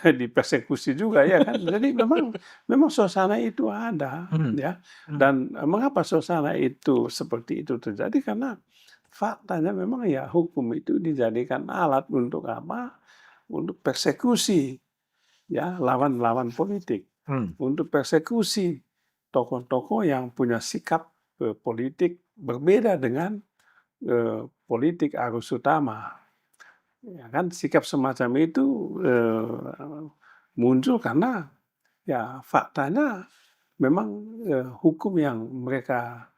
Speaker 1: dipersekusi juga ya kan. Jadi memang suasana itu ada
Speaker 2: Hmm.
Speaker 1: ya.
Speaker 2: Hmm.
Speaker 1: Dan mengapa suasana itu seperti itu terjadi? Karena faktanya memang ya hukum itu dijadikan alat untuk apa? Untuk persekusi ya lawan-lawan politik,
Speaker 2: Hmm.
Speaker 1: untuk persekusi tokoh-tokoh yang punya sikap politik berbeda dengan politik arus utama. Ya kan sikap semacam itu muncul karena ya faktanya memang hukum yang mereka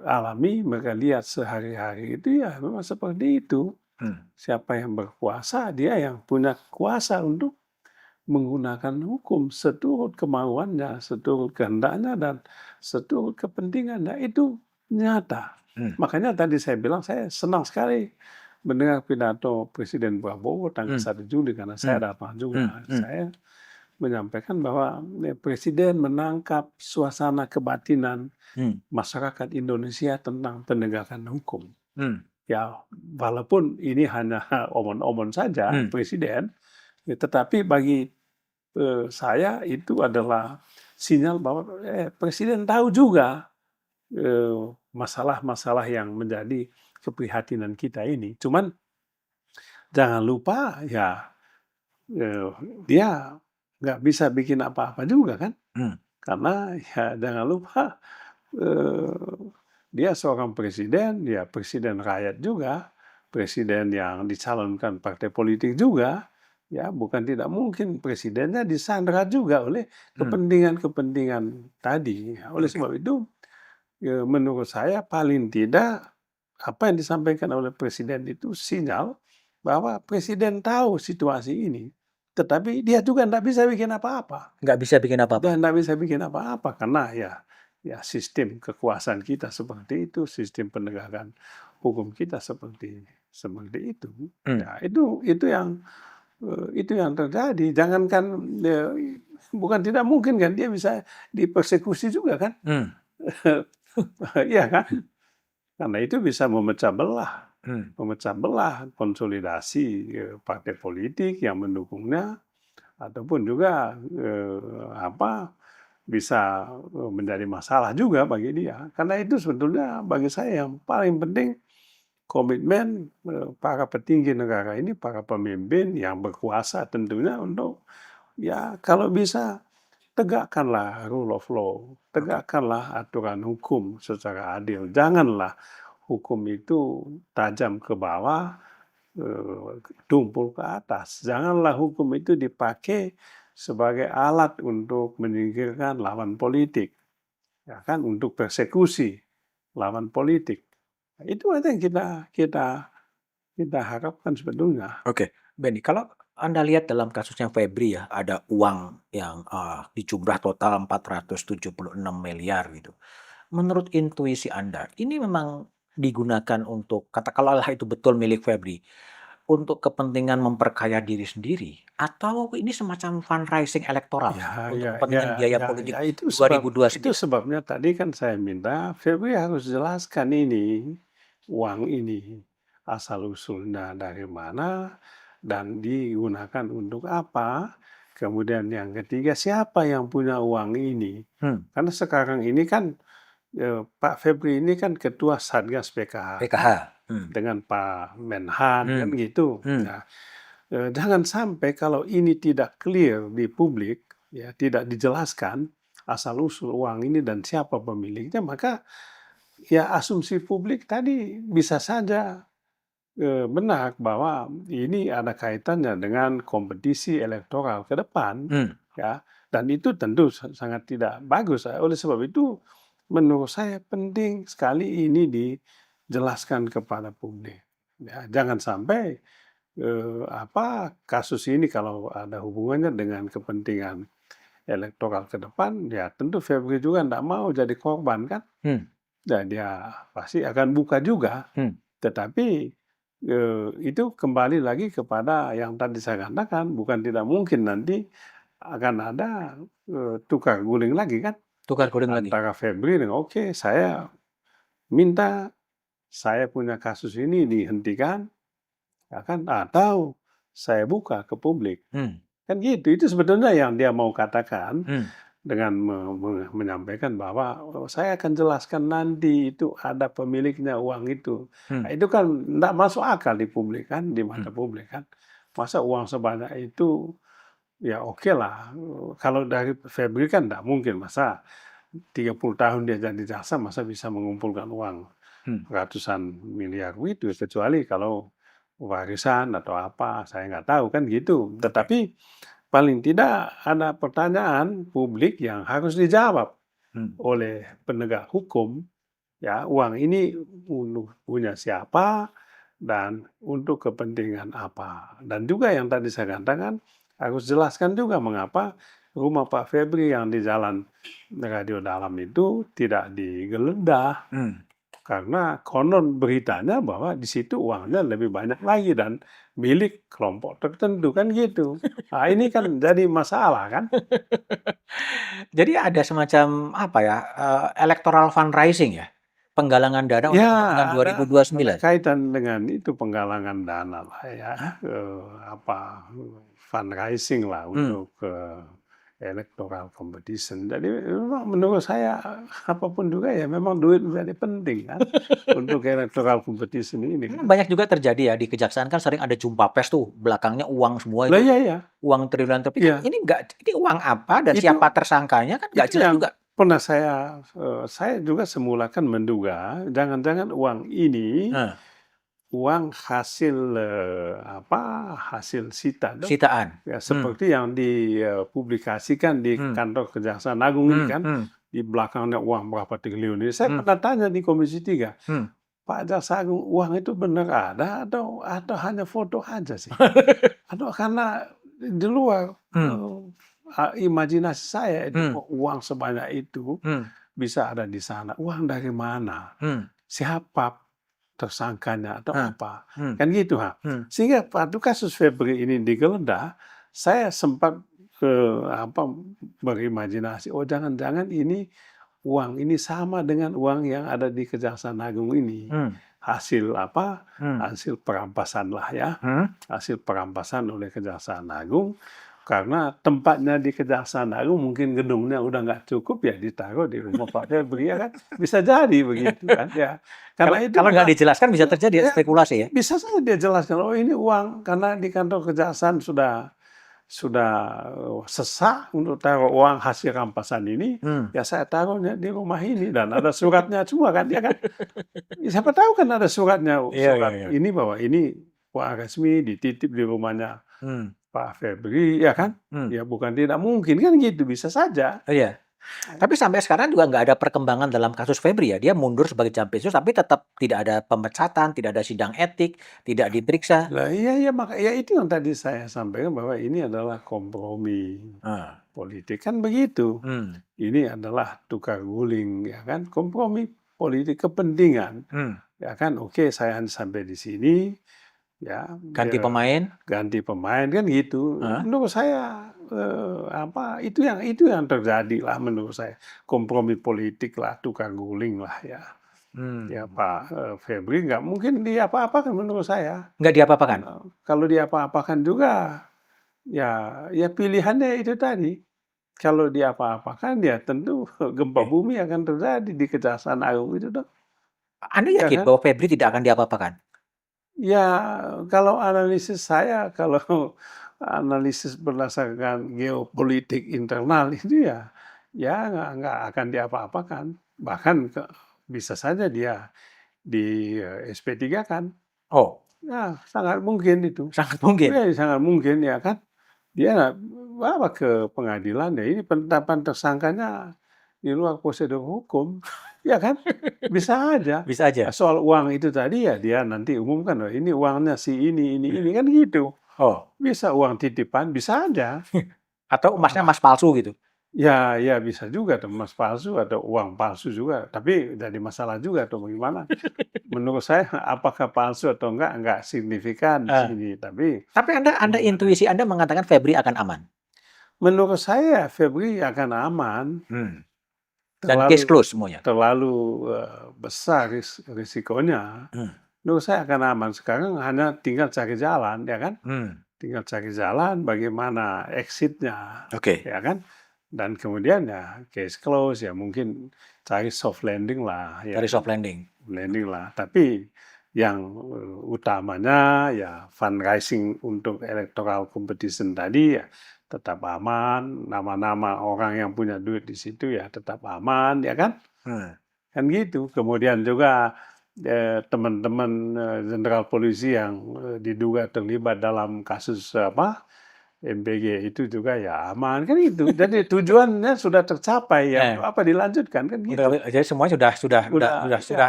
Speaker 1: alami, mereka lihat sehari-hari itu ya memang seperti itu.
Speaker 2: Hmm.
Speaker 1: Siapa yang berkuasa, dia yang punya kuasa untuk menggunakan hukum seturut kemauannya, seturut kehendaknya, dan seturut kepentingannya. Itu nyata.
Speaker 2: Hmm.
Speaker 1: Makanya tadi saya bilang saya senang sekali mendengar pidato Presiden Prabowo tanggal 1 Juli karena saya datang juga. Saya menyampaikan bahwa Presiden menangkap suasana kebatinan masyarakat Indonesia tentang penegakan hukum. Ya, walaupun ini hanya omon-omon saja Presiden, tetapi bagi saya itu adalah sinyal bahwa Presiden tahu juga masalah-masalah yang menjadi keprihatinan kita ini. Cuman jangan lupa ya dia nggak bisa bikin apa-apa juga kan? Karena ya jangan lupa dia seorang presiden, ya presiden rakyat juga, presiden yang dicalonkan partai politik juga, ya bukan tidak mungkin presidennya disandera juga oleh kepentingan-kepentingan tadi. Oleh sebab itu, menurut saya paling tidak apa yang disampaikan oleh presiden itu sinyal bahwa presiden tahu situasi ini, tetapi dia juga tidak bisa bikin apa-apa.
Speaker 2: Nggak bisa bikin apa-apa.
Speaker 1: Dan tidak bisa bikin apa-apa karena ya sistem kekuasaan kita seperti itu, sistem penegakan hukum kita seperti itu. Ya itu yang terjadi. Jangankan bukan tidak mungkin kan dia bisa dipersekusi juga kan? Iya kan? Karena itu bisa memecah belah konsolidasi partai politik yang mendukungnya ataupun juga bisa menjadi masalah juga bagi dia. Karena itu sebetulnya bagi saya yang paling penting komitmen para petinggi negara ini, para pemimpin yang berkuasa tentunya untuk ya kalau bisa tegakkanlah rule of law, tegakkanlah aturan hukum secara adil. Janganlah hukum itu tajam ke bawah, tumpul ke atas. Janganlah hukum itu dipakai sebagai alat untuk menyingkirkan lawan politik, ya kan, untuk persekusi lawan politik. Itu aja yang kita harapkan sebetulnya.
Speaker 2: Oke, Benny, kalau Anda lihat dalam kasusnya Febri ya, ada uang yang dijumlah total 476 miliar gitu. Menurut intuisi Anda, ini memang digunakan untuk, katakanlah itu betul milik Febri, untuk kepentingan memperkaya diri sendiri, atau ini semacam fundraising elektoral
Speaker 1: Ya,
Speaker 2: untuk
Speaker 1: ya,
Speaker 2: kepentingan
Speaker 1: ya,
Speaker 2: biaya
Speaker 1: ya,
Speaker 2: politik
Speaker 1: ya, itu
Speaker 2: 2029?
Speaker 1: sebabnya tadi kan saya minta Febri harus jelaskan ini uang ini asal usulnya dari mana dan digunakan untuk apa. Kemudian yang ketiga siapa yang punya uang ini?
Speaker 2: Hmm,
Speaker 1: Karena sekarang ini kan Pak Febri ini kan ketua Satgas PKH
Speaker 2: PKH.
Speaker 1: kan
Speaker 2: Hmm,
Speaker 1: dengan Pak Menhan kan
Speaker 2: hmm,
Speaker 1: gitu.
Speaker 2: hmm,
Speaker 1: Nah, jangan sampai kalau ini tidak clear di publik, ya tidak dijelaskan asal-usul uang ini dan siapa pemiliknya, maka ya asumsi publik tadi bisa saja benar bahwa ini ada kaitannya dengan kompetisi elektoral ke depan,
Speaker 2: hmm.
Speaker 1: ya. Dan itu tentu sangat tidak bagus. Oleh sebab itu, menurut saya penting sekali ini dijelaskan kepada publik. Ya, jangan sampai kasus ini kalau ada hubungannya dengan kepentingan elektoral ke depan, ya tentu Febri juga tidak mau jadi korban kan,
Speaker 2: Hmm,
Speaker 1: dan dia pasti akan buka juga.
Speaker 2: hmm.
Speaker 1: Tetapi itu kembali lagi kepada yang tadi saya katakan, bukan tidak mungkin nanti akan ada tukar guling lagi kan
Speaker 2: Tukar guling lagi.
Speaker 1: antara Febri dengan oke saya minta saya punya kasus ini dihentikan, ya kan, atau saya buka ke publik.
Speaker 2: Hmm,
Speaker 1: Kan gitu, itu sebetulnya yang dia mau katakan
Speaker 2: hmm,
Speaker 1: dengan menyampaikan bahwa, "Oh, saya akan jelaskan nanti itu ada pemiliknya uang itu."
Speaker 2: hmm,
Speaker 1: Nah, itu kan enggak masuk akal di publik kan, di
Speaker 2: hmm.
Speaker 1: mata publik kan. Masa uang sebanyak itu, ya oke lah, kalau dari Febri kan enggak mungkin, masa 30 tahun dia jadi jaksa, masa bisa mengumpulkan uang
Speaker 2: Hmm.
Speaker 1: ratusan miliar itu, kecuali kalau warisan atau apa, saya nggak tahu kan gitu.
Speaker 2: Oke.
Speaker 1: Tetapi paling tidak ada pertanyaan publik yang harus dijawab
Speaker 2: Hmm.
Speaker 1: oleh penegak hukum, ya uang ini punya siapa dan untuk kepentingan apa. Dan juga yang tadi saya katakan harus jelaskan juga mengapa rumah Pak Febri yang di Jalan Radio Dalam itu tidak digeledah.
Speaker 2: Hmm.
Speaker 1: Karena konon beritanya bahwa di situ uangnya lebih banyak lagi dan milik kelompok tertentu kan gitu. Nah, ini kan jadi masalah kan?
Speaker 2: Jadi ada semacam apa ya, electoral fundraising ya? Penggalangan dana untuk
Speaker 1: Ya,
Speaker 2: kepentingan
Speaker 1: ada
Speaker 2: 2029?
Speaker 1: kaitan dengan itu penggalangan dana lah ya, fundraising lah
Speaker 2: Hmm.
Speaker 1: untuk electoral competition. Jadi memang menurut saya apapun juga ya memang duit menjadi penting kan untuk electoral competition ini.
Speaker 2: Karena banyak juga terjadi ya di kejaksaan kan sering ada jumpa pers tuh, belakangnya uang semua
Speaker 1: Lah
Speaker 2: itu,
Speaker 1: iya ya,
Speaker 2: uang triliunan tapi kan
Speaker 1: iya
Speaker 2: ini enggak, ini uang apa dan
Speaker 1: itu
Speaker 2: siapa tersangkanya kan nggak
Speaker 1: itu
Speaker 2: jelas
Speaker 1: yang
Speaker 2: juga.
Speaker 1: pernah saya juga semula kan menduga jangan-jangan uang ini
Speaker 2: Heeh,
Speaker 1: uang hasil hasil sita tuh.
Speaker 2: sitaan.
Speaker 1: Ya,
Speaker 2: Hmm,
Speaker 1: seperti yang dipublikasikan di
Speaker 2: hmm,
Speaker 1: kantor Kejaksaan Agung ini
Speaker 2: hmm,
Speaker 1: kan,
Speaker 2: hmm,
Speaker 1: di belakangnya uang berapa triliun ini. Saya
Speaker 2: hmm,
Speaker 1: pernah tanya di Komisi 3,
Speaker 2: hmm.
Speaker 1: Pak Jaksa Agung, uang itu benar ada atau hanya foto aja sih? Atau karena di luar
Speaker 2: Hmm,
Speaker 1: imajinasi saya itu
Speaker 2: hmm,
Speaker 1: kok uang sebanyak itu
Speaker 2: hmm,
Speaker 1: bisa ada di sana. Uang dari mana?
Speaker 2: hmm,
Speaker 1: Siapa tersangkanya atau
Speaker 2: hah,
Speaker 1: apa?
Speaker 2: hmm,
Speaker 1: Kan gitu, ha.
Speaker 2: hmm,
Speaker 1: Sehingga waktu kasus Febri ini digeledah, saya sempat berimajinasi, oh jangan-jangan ini uang ini sama dengan uang yang ada di Kejaksaan Agung ini.
Speaker 2: hmm,
Speaker 1: Hasil
Speaker 2: hmm,
Speaker 1: hasil perampasan lah ya,
Speaker 2: hmm,
Speaker 1: hasil perampasan oleh Kejaksaan Agung karena tempatnya di Kejaksaan Agung mungkin gedungnya udah nggak cukup ya ditaruh di rumah Pak Febri ya kan, bisa jadi begitu kan ya.
Speaker 2: Kalau
Speaker 1: Karena itu
Speaker 2: kalau nggak dijelaskan bisa terjadi
Speaker 1: ya
Speaker 2: spekulasi ya?
Speaker 1: bisa saja dia jelaskan, oh ini uang karena di kantor kejaksaan sudah sesak untuk taruh uang hasil rampasan ini,
Speaker 2: Hmm.
Speaker 1: ya saya taruhnya di rumah ini dan ada suratnya semua kan, ya kan. Siapa tahu kan ada suratnya,
Speaker 2: Iya, iya,
Speaker 1: surat
Speaker 2: iya.
Speaker 1: ini bahwa ini uang resmi dititip di rumahnya
Speaker 2: Hmm.
Speaker 1: Pak Febri, ya kan?
Speaker 2: Hmm.
Speaker 1: Ya bukan tidak mungkin kan gitu, bisa saja.
Speaker 2: Oh, iya. Tapi sampai sekarang juga nggak ada perkembangan dalam kasus Febri ya. Dia mundur sebagai Jampitsus, tapi tetap tidak ada pemecatan, tidak ada sidang etik, tidak diperiksa.
Speaker 1: Lah iya ya maka ya itu yang tadi saya sampaikan bahwa ini adalah kompromi
Speaker 2: Ah.
Speaker 1: politik kan begitu.
Speaker 2: Hmm.
Speaker 1: Ini adalah tukar guling ya kan, kompromi politik kepentingan.
Speaker 2: Hmm.
Speaker 1: Ya kan, oke saya sampai di sini ya
Speaker 2: Ganti pemain.
Speaker 1: ganti pemain kan gitu.
Speaker 2: Ah.
Speaker 1: Menurut saya itu yang terjadi lah menurut saya. Kompromi politik lah, tukar guling lah ya. Ya
Speaker 2: Hmm.
Speaker 1: Pak Febri nggak mungkin diapa-apakan menurut saya.
Speaker 2: Nggak diapa-apakan.
Speaker 1: Kalau diapa-apakan juga ya pilihannya itu tadi. Kalau diapa-apakan ya tentu gempa
Speaker 2: Oke.
Speaker 1: bumi akan terjadi di Kejaksaan Agung itu dong.
Speaker 2: Anda
Speaker 1: Ya
Speaker 2: yakin
Speaker 1: kan?
Speaker 2: bahwa Febri tidak akan diapa-apakan?
Speaker 1: Ya, kalau analisis saya, kalau analisis berdasarkan geopolitik internal itu ya nggak akan diapa-apakan. Bahkan bisa saja dia di SP3 kan.
Speaker 2: Oh,
Speaker 1: Ya, sangat mungkin itu.
Speaker 2: sangat mungkin.
Speaker 1: Ya, sangat mungkin ya kan. Dia bawa ke pengadilan ya ini penetapan tersangkanya di luar prosedur hukum, ya kan? Bisa aja.
Speaker 2: Bisa aja.
Speaker 1: Soal uang itu tadi ya dia nanti umumkan, "Oh ini uangnya si ini," kan gitu.
Speaker 2: Oh,
Speaker 1: Bisa uang titipan, bisa aja.
Speaker 2: atau emasnya emas palsu gitu.
Speaker 1: Ya bisa juga tuh emas palsu atau uang palsu juga, tapi jadi masalah juga tuh bagaimana. Menurut saya apakah palsu atau enggak signifikan di
Speaker 2: Ah.
Speaker 1: sini, tapi
Speaker 2: Tapi Anda intuisi Anda mengatakan Febri akan aman.
Speaker 1: menurut saya Febri akan aman.
Speaker 2: Hmm. Dan case close semuanya.
Speaker 1: Terlalu besar risikonya.
Speaker 2: Hmm.
Speaker 1: Menurut saya akan aman. Sekarang hanya tinggal cari jalan, ya kan?
Speaker 2: Hmm.
Speaker 1: Tinggal cari jalan bagaimana exit-nya,
Speaker 2: Oke.
Speaker 1: ya kan? Dan kemudian ya case close ya mungkin cari soft landing lah, ya
Speaker 2: Dari
Speaker 1: kan?
Speaker 2: soft landing.
Speaker 1: Landing lah. Tapi yang utamanya ya fundraising untuk electoral competition tadi ya tetap aman, nama-nama orang yang punya duit di situ ya tetap aman, ya kan?
Speaker 2: Hmm.
Speaker 1: Kan gitu. Kemudian juga teman-teman jenderal polisi yang diduga terlibat dalam kasus MPG itu juga ya aman kan itu. Jadi tujuannya sudah tercapai ya. Apa dilanjutkan kan gitu.
Speaker 2: Jadi semuanya sudah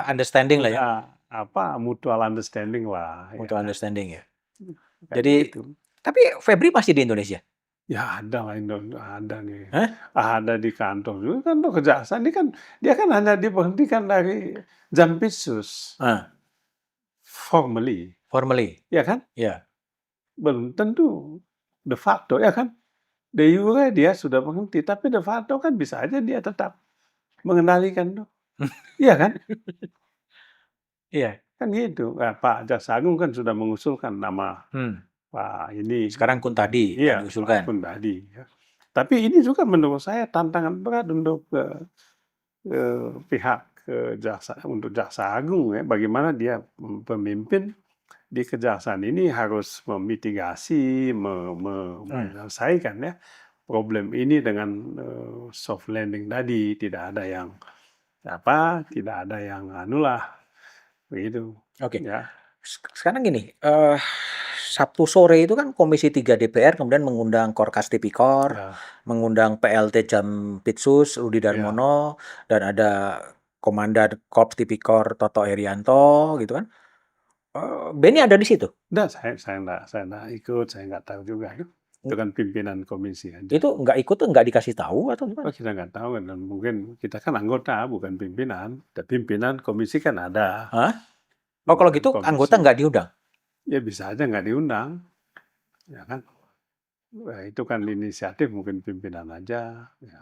Speaker 2: understanding lah ya.
Speaker 1: Mutual understanding lah.
Speaker 2: Mutual
Speaker 1: ya.
Speaker 2: understanding ya.
Speaker 1: Kan
Speaker 2: Jadi
Speaker 1: gitu.
Speaker 2: tapi Febri masih di Indonesia.
Speaker 1: Ya ada lah ada nih.
Speaker 2: Hah?
Speaker 1: Ada di kantor juga kantor kejaksaan ini kan dia kan hanya diberhentikan dari Jampitsus
Speaker 2: Ah,
Speaker 1: formally,
Speaker 2: formally.
Speaker 1: ya kan?
Speaker 2: Ya.
Speaker 1: Belum tentu de facto ya kan? De jure dia sudah berhenti, tapi de facto kan bisa aja dia tetap mengendalikan tuh. Iya kan?
Speaker 2: Iya.
Speaker 1: Kan gitu. Nah, Pak Jaksa Agung kan sudah mengusulkan nama
Speaker 2: Hmm.
Speaker 1: Pak ini.
Speaker 2: Sekarang Kuntadi
Speaker 1: Iya,
Speaker 2: yang diusulkan.
Speaker 1: Pak Kuntadi. Ya. Tapi ini juga menurut saya tantangan berat untuk pihak untuk Jaksa Agung ya. Bagaimana dia pemimpin di kejaksaan ini harus memitigasi, menyelesaikan ya problem ini dengan soft landing tadi. Tidak ada yang anulah begitu.
Speaker 2: Oke.
Speaker 1: Ya.
Speaker 2: Sekarang gini, Sabtu sore itu kan Komisi 3 DPR kemudian mengundang Korkas Tipikor,
Speaker 1: Ya.
Speaker 2: mengundang PLT Jampitsus Rudi Darmono, dan ada Komandan Korps Tipikor Toto Herianto gitu kan. Benny ada di situ.
Speaker 1: Enggak, saya enggak ikut, saya enggak tahu juga. Itu kan pimpinan komisi aja.
Speaker 2: Itu nggak ikut tuh nggak dikasih tahu atau gimana?
Speaker 1: Oh, kita nggak tahu dan mungkin kita kan anggota bukan pimpinan. Pimpinan komisi kan ada.
Speaker 2: Hah? Oh kalau gitu
Speaker 1: Komisi.
Speaker 2: anggota nggak diundang?
Speaker 1: Ya bisa aja nggak diundang, ya kan? Nah, itu kan inisiatif mungkin pimpinan aja. Ya.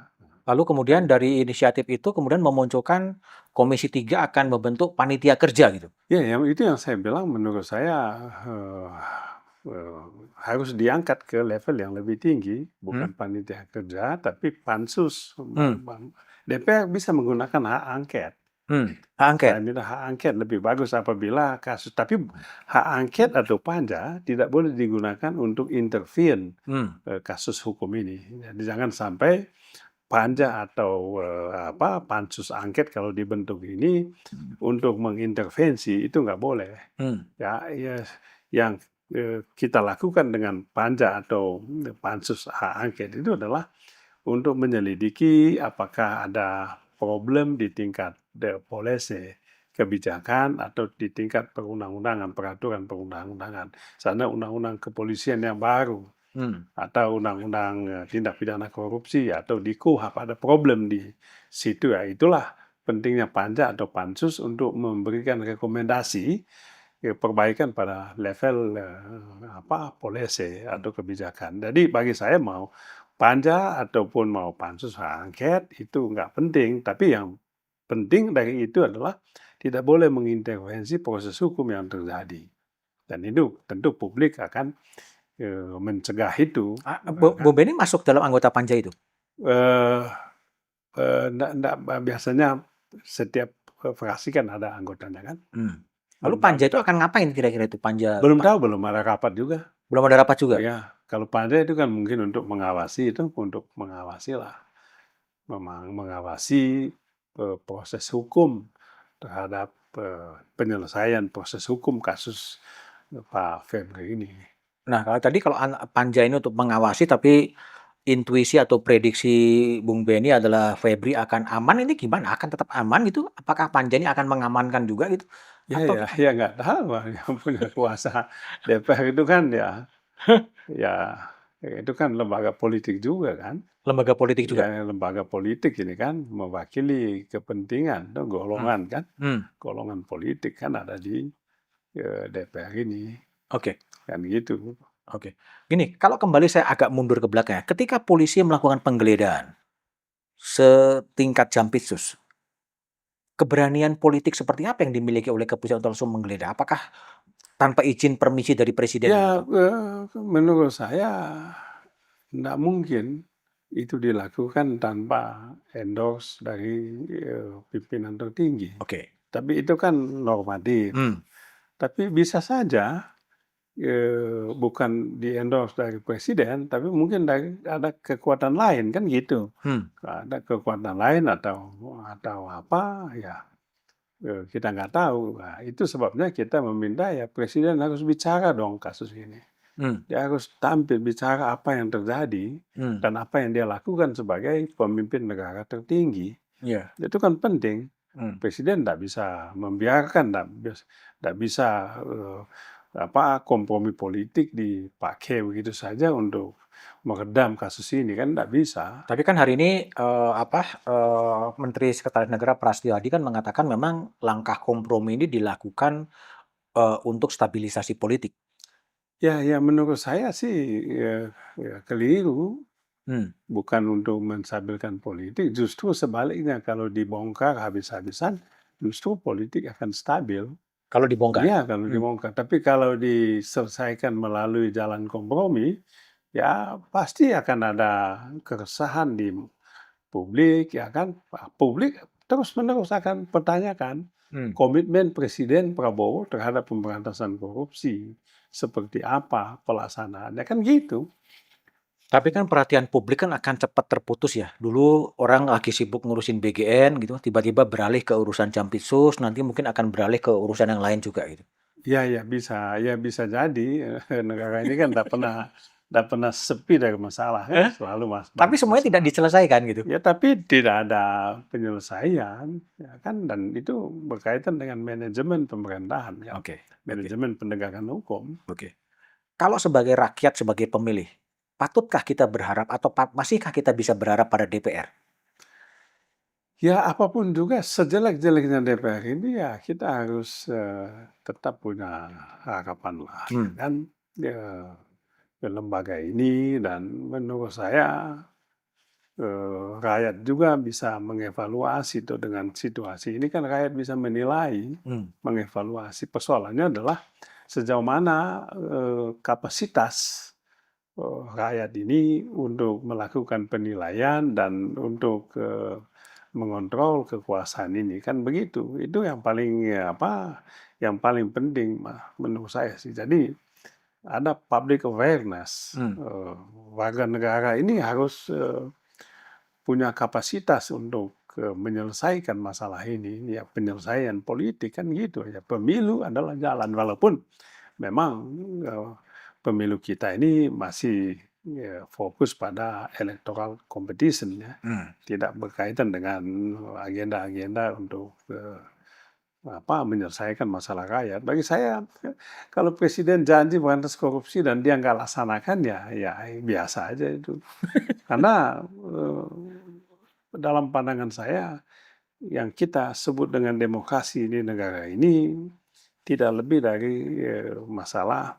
Speaker 2: Lalu kemudian dari inisiatif itu kemudian memunculkan Komisi 3 akan membentuk panitia kerja gitu.
Speaker 1: Ya, itu yang saya bilang menurut saya harus diangkat ke level yang lebih tinggi,
Speaker 2: Hmm?
Speaker 1: bukan panitia kerja, tapi pansus.
Speaker 2: Hmm.
Speaker 1: DPR bisa menggunakan hak angket.
Speaker 2: Hak angket.
Speaker 1: Saya minta hak angket lebih bagus apabila kasus, tapi hak angket atau panja tidak boleh digunakan untuk intervene
Speaker 2: Hmm.
Speaker 1: kasus hukum ini. Jadi jangan sampai panja atau pansus angket kalau dibentuk ini untuk mengintervensi, itu nggak boleh.
Speaker 2: Hmm.
Speaker 1: Ya, yang kita lakukan dengan panja atau pansus hak angket itu adalah untuk menyelidiki apakah ada problem di tingkat polisi, kebijakan, atau di tingkat perundang-undangan, peraturan perundang-undangan. Sana undang-undang kepolisian yang baru,
Speaker 2: Hmm.
Speaker 1: atau undang-undang tindak pidana korupsi, atau di KUHP ada problem di situ. Ya, itulah pentingnya panja atau pansus untuk memberikan rekomendasi perbaikan pada level polisi atau kebijakan. Jadi bagi saya mau panja ataupun mau pansus hak angket itu nggak penting, tapi yang penting dari itu adalah tidak boleh mengintervensi proses hukum yang terjadi. Dan itu tentu publik akan mencegah itu.
Speaker 2: Bung Benny masuk dalam anggota panja itu?
Speaker 1: Eh, biasanya setiap fraksi kan ada anggotanya kan.
Speaker 2: Lalu panja itu akan ngapain kira-kira itu panja?
Speaker 1: Belum tahu, belum ada rapat juga.
Speaker 2: Belum ada rapat juga?
Speaker 1: Ya, kalau panja itu kan mungkin untuk mengawasi, lah, memang mengawasi proses hukum terhadap penyelesaian proses hukum kasus Pak Febri ini.
Speaker 2: Nah, kalau panja ini untuk mengawasi, tapi intuisi atau prediksi Bung Benny adalah Febri akan aman, ini gimana? Akan tetap aman gitu? Apakah panja ini akan mengamankan juga gitu? Atau
Speaker 1: Ya nggak tahu, yang punya kuasa DPR itu kan ya itu kan lembaga politik juga kan.
Speaker 2: lembaga politik juga?
Speaker 1: Ya, lembaga politik ini kan mewakili kepentingan tuh,
Speaker 2: Hmm.
Speaker 1: golongan kan,
Speaker 2: Hmm.
Speaker 1: golongan politik kan ada di DPR ini,
Speaker 2: Oke.
Speaker 1: kan gitu.
Speaker 2: Oke. Gini, kalau kembali saya agak mundur ke belakang ya. Ketika polisi melakukan penggeledahan setingkat Jampitsus, keberanian politik seperti apa yang dimiliki oleh kepolisian untuk langsung menggeledah? Apakah tanpa izin permisi dari presiden
Speaker 1: Ya,
Speaker 2: begitu?
Speaker 1: menurut saya tidak mungkin itu dilakukan tanpa endorse dari pimpinan tertinggi.
Speaker 2: Oke.
Speaker 1: Tapi itu kan normatif.
Speaker 2: Hmm.
Speaker 1: Tapi bisa saja bukan di-endorse dari presiden, tapi mungkin ada kekuatan lain kan gitu.
Speaker 2: Hmm.
Speaker 1: Ada kekuatan lain atau apa ya, kita nggak tahu. Nah, itu sebabnya kita meminta ya presiden harus bicara dong kasus ini.
Speaker 2: Hmm.
Speaker 1: Dia harus tampil bicara apa yang terjadi
Speaker 2: Hmm.
Speaker 1: dan apa yang dia lakukan sebagai pemimpin negara tertinggi.
Speaker 2: Iya.
Speaker 1: Itu kan penting.
Speaker 2: Hmm.
Speaker 1: Presiden tidak bisa membiarkan, tidak bisa kompromi politik dipakai begitu saja untuk meredam kasus ini, kan tidak bisa.
Speaker 2: Tapi kan hari ini Menteri Sekretaris Negara Prasetyo Adi kan mengatakan memang langkah kompromi ini dilakukan untuk stabilisasi politik.
Speaker 1: Ya, menurut saya sih keliru,
Speaker 2: Hmm.
Speaker 1: bukan untuk menstabilkan politik. Justru sebaliknya, kalau dibongkar habis-habisan, justru politik akan stabil.
Speaker 2: Kalau dibongkar.
Speaker 1: Iya, kalau dibongkar. Tapi kalau diselesaikan melalui jalan kompromi, ya pasti akan ada keresahan di publik, ya kan? Publik terus-menerus akan pertanyakan
Speaker 2: Hmm.
Speaker 1: komitmen Presiden Prabowo terhadap pemberantasan korupsi. Seperti apa pelaksanaannya, kan gitu.
Speaker 2: Tapi kan perhatian publik kan akan cepat terputus ya. Dulu orang lagi sibuk ngurusin BGN gitu, tiba-tiba beralih ke urusan Jampitsus, nanti mungkin akan beralih ke urusan yang lain juga gitu.
Speaker 1: Ya bisa jadi. Negara ini kan tidak pernah sepi dari masalah kan, selalu
Speaker 2: Tapi
Speaker 1: banyak
Speaker 2: semuanya tidak
Speaker 1: masalah.
Speaker 2: diselesaikan gitu.
Speaker 1: Ya, tapi tidak ada penyelesaian, ya kan, dan itu berkaitan dengan manajemen pemerintahan, ya,
Speaker 2: Oke.
Speaker 1: manajemen penegakan hukum.
Speaker 2: Oke. Kalau sebagai rakyat, sebagai pemilih, patutkah kita berharap atau masihkah kita bisa berharap pada DPR?
Speaker 1: Ya, apapun juga sejelek-jeleknya DPR ini, ya kita harus tetap punya harapan lah, ya kan, ke lembaga ini, dan menurut saya rakyat juga bisa mengevaluasi itu. Dengan situasi ini kan rakyat bisa menilai,
Speaker 2: Hmm.
Speaker 1: mengevaluasi. Persoalannya adalah sejauh mana kapasitas rakyat ini untuk melakukan penilaian dan untuk mengontrol kekuasaan ini, kan begitu. Itu yang paling yang paling penting menurut saya sih. Jadi ada public awareness. Warga negara ini harus punya kapasitas untuk menyelesaikan masalah ini. Ya, penyelesaian politik kan gitu ya. Pemilu adalah jalan, walaupun memang pemilu kita ini masih fokus pada electoral competition ya. Tidak berkaitan dengan agenda-agenda untuk menyelesaikan masalah rakyat. Bagi saya, kalau presiden janji berantas korupsi dan dia nggak laksanakan, ya biasa aja itu. Karena dalam pandangan saya, yang kita sebut dengan demokrasi di negara ini tidak lebih dari masalah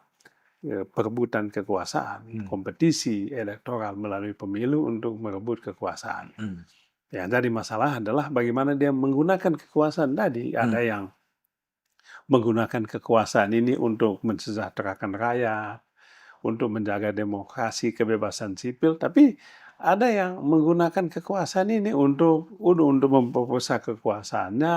Speaker 1: perebutan kekuasaan, kompetisi elektoral melalui pemilu untuk merebut kekuasaan. Yang jadi masalah adalah bagaimana dia menggunakan kekuasaan tadi. Ada yang menggunakan kekuasaan ini untuk mensejahterakan rakyat, untuk menjaga demokrasi, kebebasan sipil, tapi ada yang menggunakan kekuasaan ini untuk memperbesar kekuasaannya,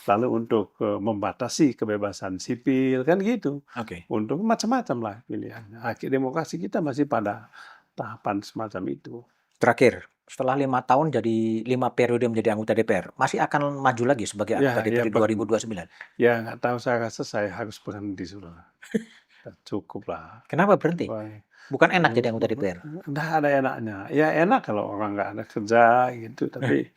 Speaker 1: lalu untuk membatasi kebebasan sipil, kan gitu. Untuk macam-macam lah pilihannya. Demokrasi kita masih pada tahapan semacam itu.
Speaker 2: Terakhir, setelah 5 tahun jadi 5 periode menjadi anggota DPR, masih akan maju lagi sebagai anggota DPR di 2029?
Speaker 1: Ya nggak tahu, saya rasa saya harus berhenti sudah. Cukup lah.
Speaker 2: Kenapa berhenti? Bukan enak jadi anggota DPR?
Speaker 1: Nggak ada enaknya. Ya enak kalau orang nggak ada kerja gitu, tapi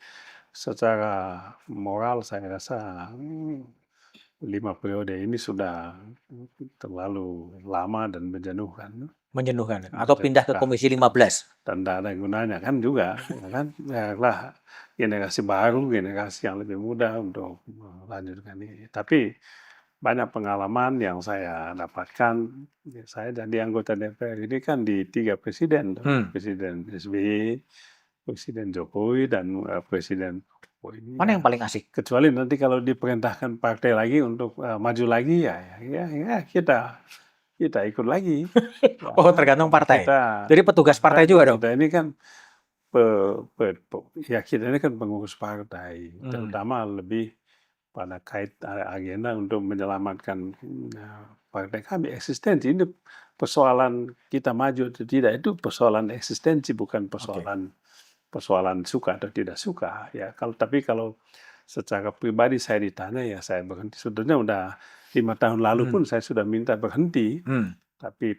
Speaker 1: secara moral saya rasa 5 periode ini sudah terlalu lama dan menjenuhkan.
Speaker 2: Atau pindah ke Komisi 15?
Speaker 1: Dan tidak ada gunanya kan juga. Ya kan? Biarlah generasi baru, generasi yang lebih muda untuk melanjutkan ini. Tapi banyak pengalaman yang saya dapatkan. Saya jadi anggota DPR ini kan di 3 presiden. Presiden SBY, Presiden Jokowi, dan Presiden Jokowi.
Speaker 2: Mana yang paling asik?
Speaker 1: Kecuali nanti kalau diperintahkan partai lagi untuk maju lagi, ya kita ikut lagi.
Speaker 2: Oh, tergantung partai. Jadi petugas partai juga dong?
Speaker 1: Kita ini kan kita ini kan pengurus partai, terutama lebih pada kait agenda untuk menyelamatkan partai kami eksistensi. Ini persoalan kita maju atau tidak, itu persoalan eksistensi, bukan persoalan suka atau tidak suka. Ya, tapi kalau secara pribadi saya ditanya, ya saya berhenti. Sebetulnya udah 5 tahun lalu pun saya sudah minta berhenti, tapi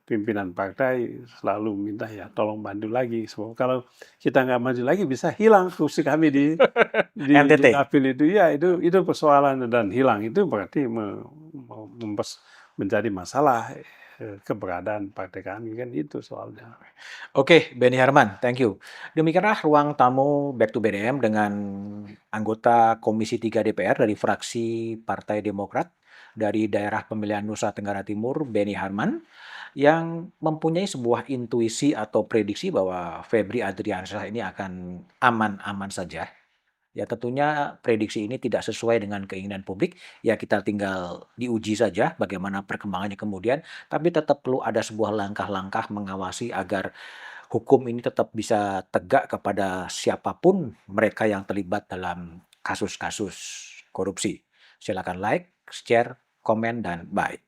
Speaker 1: pimpinan partai selalu minta ya tolong bantu lagi. Kalau kita nggak maju lagi bisa hilang kursi kami di
Speaker 2: NTT.
Speaker 1: dapil itu. Ya itu persoalan, dan hilang itu berarti menjadi masalah keberadaan partai kami, kan itu soalnya.
Speaker 2: Oke, Benny Harman, thank you. Demikianlah ruang tamu Back to BDM dengan anggota Komisi 3 DPR dari fraksi Partai Demokrat dari daerah pemilihan Nusa Tenggara Timur, Benny Harman, yang mempunyai sebuah intuisi atau prediksi bahwa Febri Adriansyah ini akan aman-aman saja. Ya tentunya prediksi ini tidak sesuai dengan keinginan publik, ya kita tinggal diuji saja bagaimana perkembangannya kemudian, tapi tetap perlu ada sebuah langkah-langkah mengawasi agar hukum ini tetap bisa tegak kepada siapapun mereka yang terlibat dalam kasus-kasus korupsi. Silakan like, share, komen, dan bye.